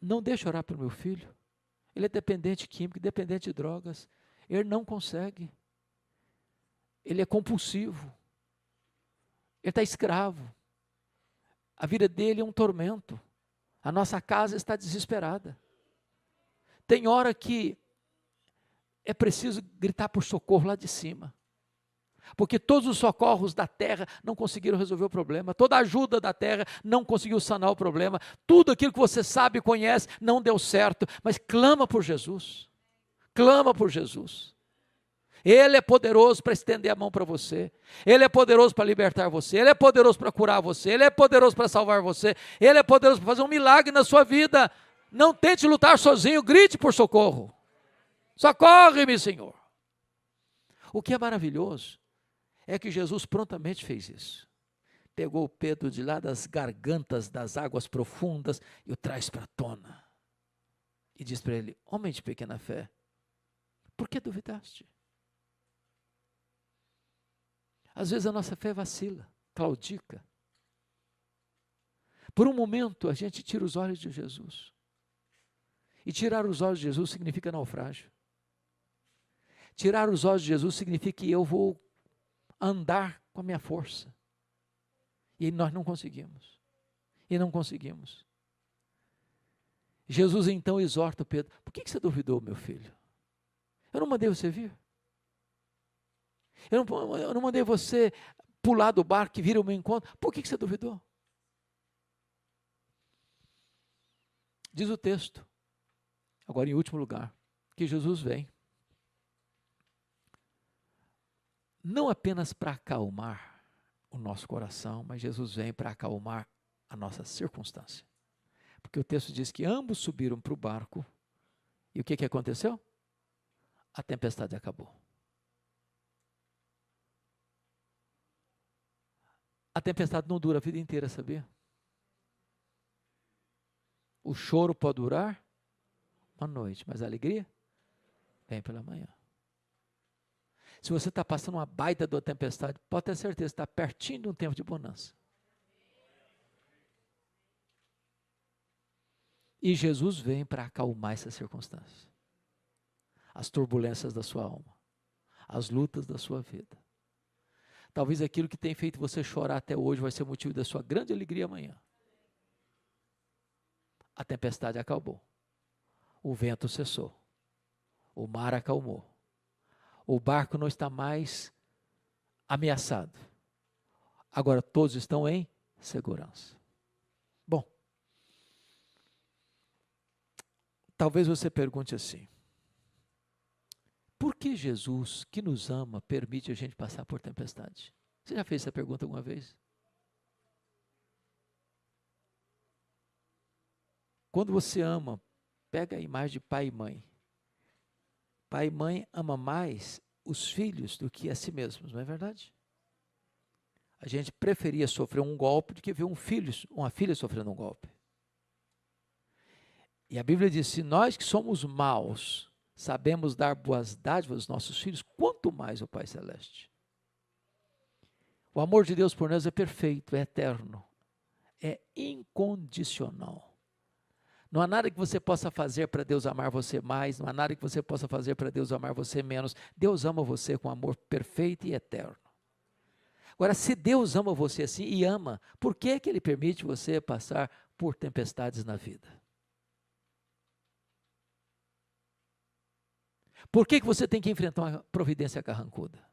não deixe orar pelo meu filho. Ele é dependente químico, dependente de drogas. Ele não consegue. Ele é compulsivo. Ele está escravo. A vida dele é um tormento. A nossa casa está desesperada. Tem hora que é preciso gritar por socorro lá de cima. Porque todos os socorros da terra não conseguiram resolver o problema. Toda a ajuda da terra não conseguiu sanar o problema. Tudo aquilo que você sabe e conhece não deu certo. Mas clama por Jesus. Clama por Jesus. Ele é poderoso para estender a mão para você. Ele é poderoso para libertar você. Ele é poderoso para curar você. Ele é poderoso para salvar você. Ele é poderoso para fazer um milagre na sua vida. Não tente lutar sozinho. Grite por socorro. Socorre-me, Senhor. O que é maravilhoso é que Jesus prontamente fez isso. Pegou Pedro de lá das gargantas das águas profundas e o traz para a tona. E diz para ele, homem de pequena fé, por que duvidaste? Às vezes a nossa fé vacila, claudica. Por um momento a gente tira os olhos de Jesus. E tirar os olhos de Jesus significa naufrágio. Tirar os olhos de Jesus significa que eu vou andar com a minha força. E nós não conseguimos. E não conseguimos. Jesus então exorta Pedro, por que você duvidou, meu filho? Eu não mandei você vir. Eu não mandei você pular do barco e vir ao meu encontro. Por que você duvidou? Diz o texto, agora em último lugar, que Jesus vem. Não apenas para acalmar o nosso coração, mas Jesus vem para acalmar a nossa circunstância. Porque o texto diz que ambos subiram para o barco, e o que aconteceu? A tempestade acabou. A tempestade não dura a vida inteira, sabia? O choro pode durar uma noite, mas a alegria vem pela manhã. Se você está passando uma baita de uma tempestade, pode ter certeza, está pertinho de um tempo de bonança. E Jesus vem para acalmar essas circunstâncias. As turbulências da sua alma. As lutas da sua vida. Talvez aquilo que tem feito você chorar até hoje vai ser motivo da sua grande alegria amanhã. A tempestade acabou. O vento cessou. O mar acalmou. O barco não está mais ameaçado. Agora todos estão em segurança. Bom, talvez você pergunte assim, por que Jesus, que nos ama, permite a gente passar por tempestade? Você já fez essa pergunta alguma vez? Quando você ama, pega a imagem de pai e mãe. Pai e mãe ama mais os filhos do que a si mesmos, não é verdade? A gente preferia sofrer um golpe do que ver uma filha sofrendo um golpe. E a Bíblia diz, se nós que somos maus, sabemos dar boas dádivas aos nossos filhos, quanto mais o Pai Celeste. O amor de Deus por nós é perfeito, é eterno, é incondicional. Não há nada que você possa fazer para Deus amar você mais, não há nada que você possa fazer para Deus amar você menos. Deus ama você com amor perfeito e eterno. Agora, se Deus ama você assim e ama, por que Ele permite você passar por tempestades na vida? Por que você tem que enfrentar uma providência carrancuda?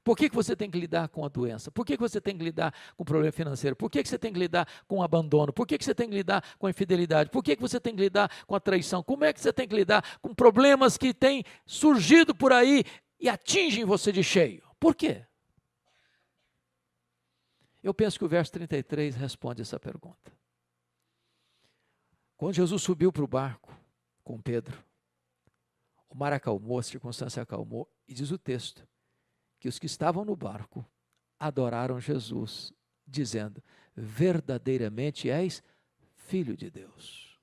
Por que você tem que lidar com a doença? Por que você tem que lidar com o problema financeiro? Por que você tem que lidar com o abandono? Por que você tem que lidar com a infidelidade? Por que você tem que lidar com a traição? Como é que você tem que lidar com problemas que têm surgido por aí e atingem você de cheio? Por quê? Eu penso que o verso 33 responde essa pergunta. Quando Jesus subiu para o barco com Pedro, o mar acalmou, a circunstância acalmou, e diz o texto, que os que estavam no barco adoraram Jesus, dizendo: verdadeiramente és Filho de Deus.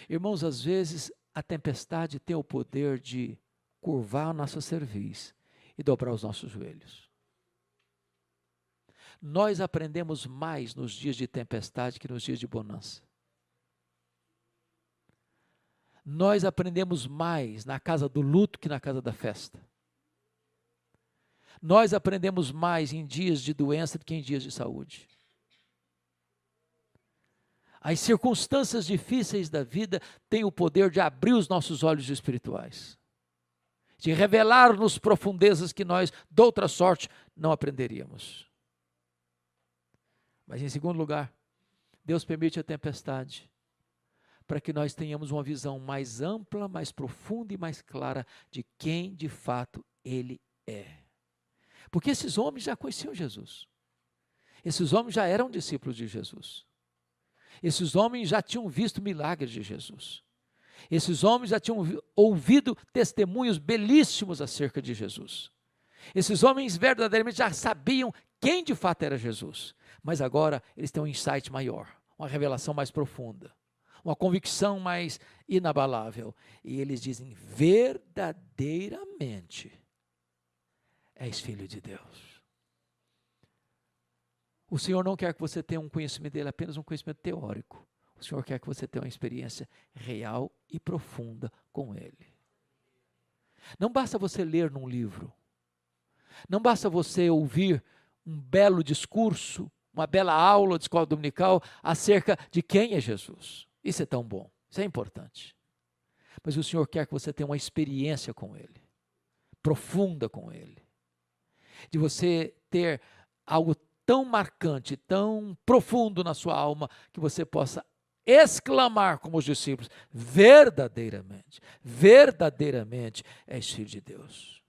Irmãos, às vezes a tempestade tem o poder de curvar a nossa cerviz e dobrar os nossos joelhos. Nós aprendemos mais nos dias de tempestade que nos dias de bonança. Nós aprendemos mais na casa do luto que na casa da festa. Nós aprendemos mais em dias de doença do que em dias de saúde. As circunstâncias difíceis da vida têm o poder de abrir os nossos olhos espirituais, de revelar-nos profundezas que nós, de outra sorte, não aprenderíamos. Mas, em segundo lugar, Deus permite a tempestade para que nós tenhamos uma visão mais ampla, mais profunda e mais clara de quem, de fato, Ele é. Porque esses homens já conheciam Jesus. Esses homens já eram discípulos de Jesus. Esses homens já tinham visto milagres de Jesus. Esses homens já tinham ouvido testemunhos belíssimos acerca de Jesus. Esses homens verdadeiramente já sabiam quem de fato era Jesus. Mas agora eles têm um insight maior, uma revelação mais profunda, uma convicção mais inabalável. E eles dizem: verdadeiramente és Filho de Deus. O Senhor não quer que você tenha um conhecimento dele, apenas um conhecimento teórico. O Senhor quer que você tenha uma experiência real e profunda com Ele. Não basta você ler num livro. Não basta você ouvir um belo discurso, uma bela aula de escola dominical acerca de quem é Jesus. Isso é tão bom, isso é importante. Mas o Senhor quer que você tenha uma experiência com Ele, profunda com Ele. De você ter algo tão marcante, tão profundo na sua alma, que você possa exclamar como os discípulos: verdadeiramente, verdadeiramente és Filho de Deus.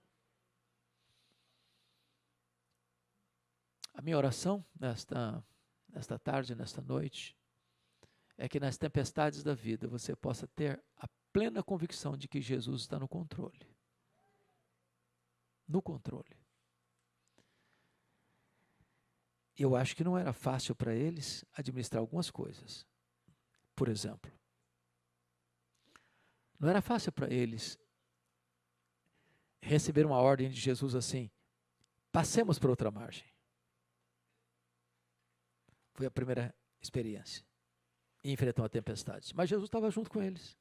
A minha oração nesta tarde, nesta noite, é que nas tempestades da vida você possa ter a plena convicção de que Jesus está no controle. No controle. Eu acho que não era fácil para eles administrar algumas coisas. Por exemplo, não era fácil para eles receber uma ordem de Jesus assim: passemos para outra margem. Foi a primeira experiência. E enfrentou a tempestade. Mas Jesus estava junto com eles.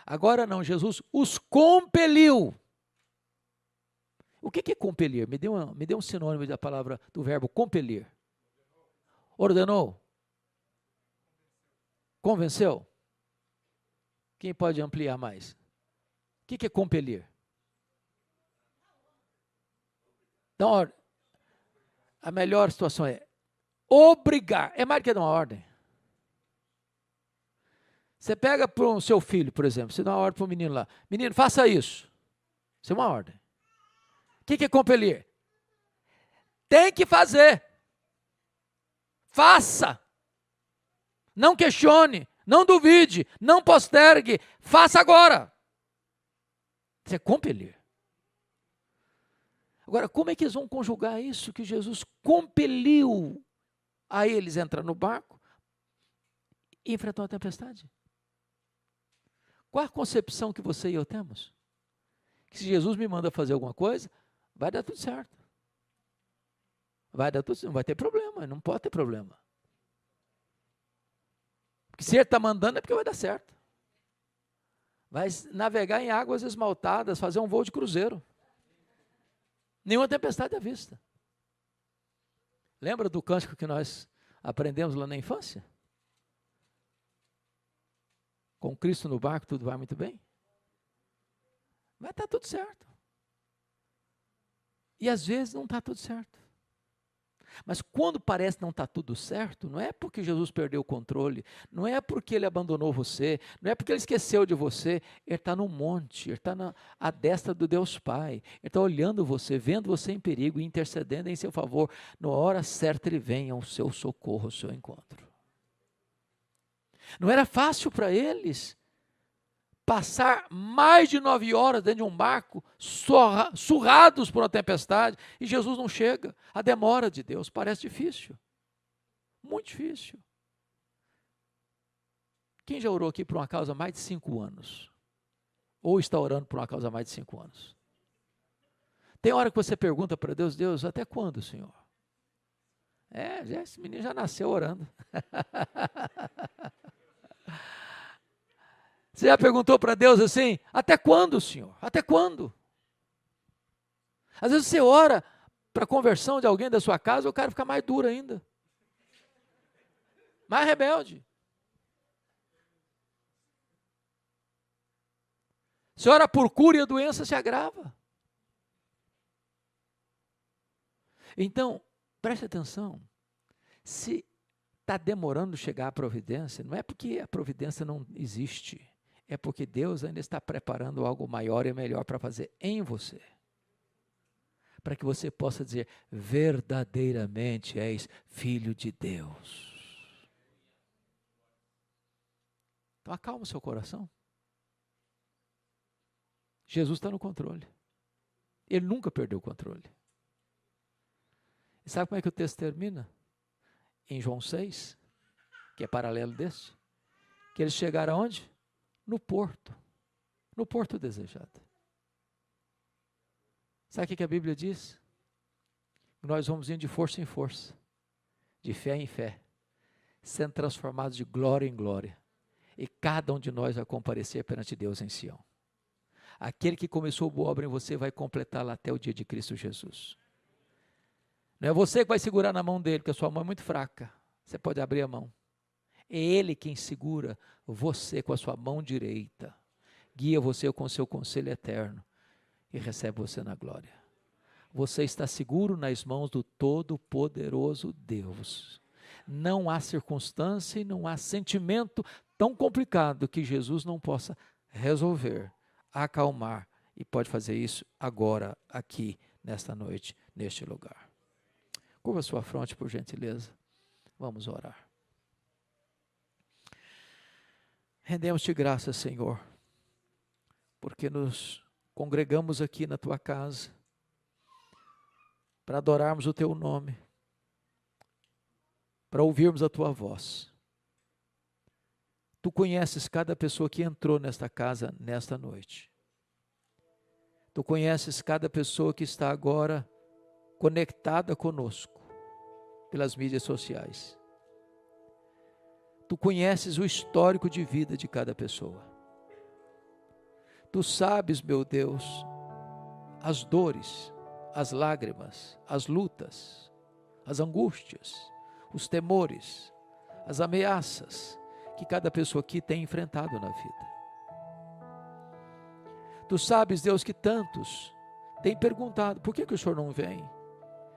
Agora não, Jesus os compeliu. O que é compelir? Me dê um sinônimo da palavra, do verbo compelir. Ordenou? Convenceu? Quem pode ampliar mais? O que é compelir? Então, a melhor situação é obrigar. É mais do que dar uma ordem. Você pega para o seu filho, por exemplo, você dá uma ordem para o menino lá: menino, faça isso. Isso é uma ordem. O que é compelir? Tem que fazer. Faça. Não questione, não duvide, não postergue. Faça agora. Isso é compelir. Agora, como é que eles vão conjugar isso que Jesus compeliu a eles entrar no barco e enfrentar uma tempestade? Qual a concepção que você e eu temos? Que se Jesus me manda fazer alguma coisa, vai dar tudo certo. Vai dar tudo certo, não vai ter problema, não pode ter problema. Porque se ele está mandando é porque vai dar certo. Vai navegar em águas esmaltadas, fazer um voo de cruzeiro. Nenhuma tempestade à vista. Lembra do cântico que nós aprendemos lá na infância? Com Cristo no barco tudo vai muito bem. Vai estar tudo certo. E às vezes não está tudo certo. Mas quando parece não estar tudo certo, não é porque Jesus perdeu o controle, não é porque Ele abandonou você, não é porque Ele esqueceu de você. Ele está no monte, Ele está à destra do Deus Pai. Ele está olhando você, vendo você em perigo e intercedendo em seu favor. Na hora certa Ele vem ao seu socorro, ao seu encontro. Não era fácil para eles passar mais de 9 horas dentro de um barco, surrados por uma tempestade, e Jesus não chega. A demora de Deus parece difícil, muito difícil. Quem já orou aqui por uma causa há mais de 5 anos? Ou está orando por uma causa há mais de 5 anos? Tem hora que você pergunta para Deus, Deus, até quando, Senhor? Esse menino já nasceu orando. Você já perguntou para Deus assim, até quando, Senhor? Até quando? Às vezes você ora para a conversão de alguém da sua casa, o cara fica mais duro ainda. Mais rebelde. Você ora por cura e a doença se agrava. Então, preste atenção. Se está demorando chegar a providência, não é porque a providência não existe. É porque Deus ainda está preparando algo maior e melhor para fazer em você. Para que você possa dizer, verdadeiramente és filho de Deus. Então acalma o seu coração. Jesus está no controle. Ele nunca perdeu o controle. E sabe como é que o texto termina? Em João 6, que é paralelo desse, que eles chegaram aonde? No porto desejado. Sabe o que a Bíblia diz? Nós vamos indo de força em força, de fé em fé, sendo transformados de glória em glória, e cada um de nós vai comparecer perante Deus em Sião. Aquele que começou boa obra em você vai completá-la até o dia de Cristo Jesus. Não é você que vai segurar na mão dele, porque a sua mão é muito fraca. Você pode abrir a mão. É ele quem segura você com a sua mão direita. Guia você com o seu conselho eterno e recebe você na glória. Você está seguro nas mãos do Todo-Poderoso Deus. Não há circunstância e não há sentimento tão complicado que Jesus não possa resolver, acalmar, e pode fazer isso agora, aqui, nesta noite, neste lugar. Curva sua fronte, por gentileza. Vamos orar. Rendemos-te graças, Senhor, porque nos congregamos aqui na tua casa para adorarmos o teu nome, para ouvirmos a tua voz. Tu conheces cada pessoa que entrou nesta casa nesta noite. Tu conheces cada pessoa que está agora conectada conosco pelas mídias sociais. Tu conheces o histórico de vida de cada pessoa. Tu sabes, meu Deus, as dores, as lágrimas, as lutas, as angústias, os temores, as ameaças que cada pessoa aqui tem enfrentado na vida. Tu sabes, Deus, que tantos têm perguntado, por que o Senhor não vem?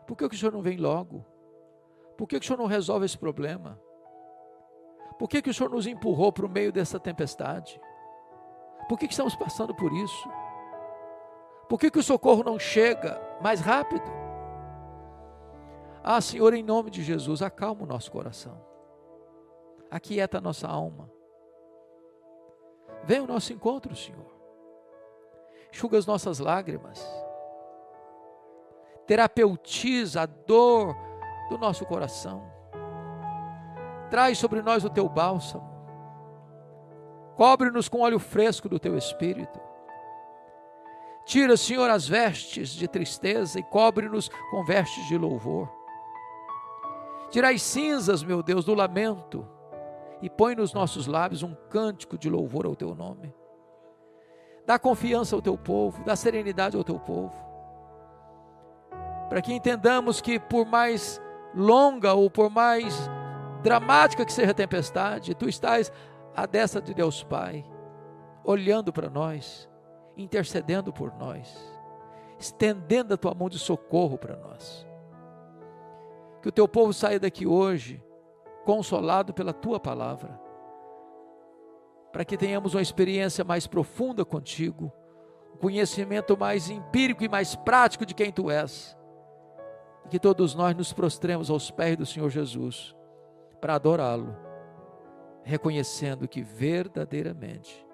Por que o Senhor não vem logo? Por que o Senhor não resolve esse problema? Por que o Senhor nos empurrou para o meio dessa tempestade? Por que estamos passando por isso? Por que o socorro não chega mais rápido? Ah, Senhor, em nome de Jesus, acalma o nosso coração. Aquieta a nossa alma. Vem ao nosso encontro, Senhor. Enxuga as nossas lágrimas. Terapeutiza a dor do nosso coração. Traz sobre nós o teu bálsamo. Cobre-nos com óleo fresco do teu Espírito. Tira, Senhor, as vestes de tristeza e cobre-nos com vestes de louvor. Tira as cinzas, meu Deus, do lamento e põe nos nossos lábios um cântico de louvor ao teu nome. Dá confiança ao teu povo, dá serenidade ao teu povo, para que entendamos que por mais longa ou por mais dramática que seja a tempestade, tu estás à destra de Deus Pai, olhando para nós, intercedendo por nós, estendendo a tua mão de socorro para nós. Que o teu povo saia daqui hoje consolado pela tua palavra, para que tenhamos uma experiência mais profunda contigo, um conhecimento mais empírico e mais prático de quem tu és, e que todos nós nos prostremos aos pés do Senhor Jesus, para adorá-lo, reconhecendo que verdadeiramente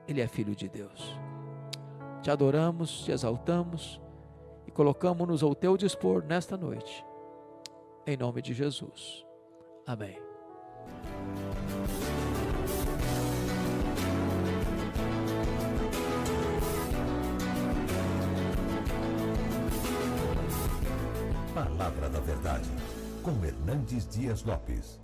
Ele é Filho de Deus. Te adoramos, te exaltamos e colocamos-nos ao teu dispor nesta noite. Em nome de Jesus. Amém. Palavra da Verdade, com Hernandes Dias Lopes.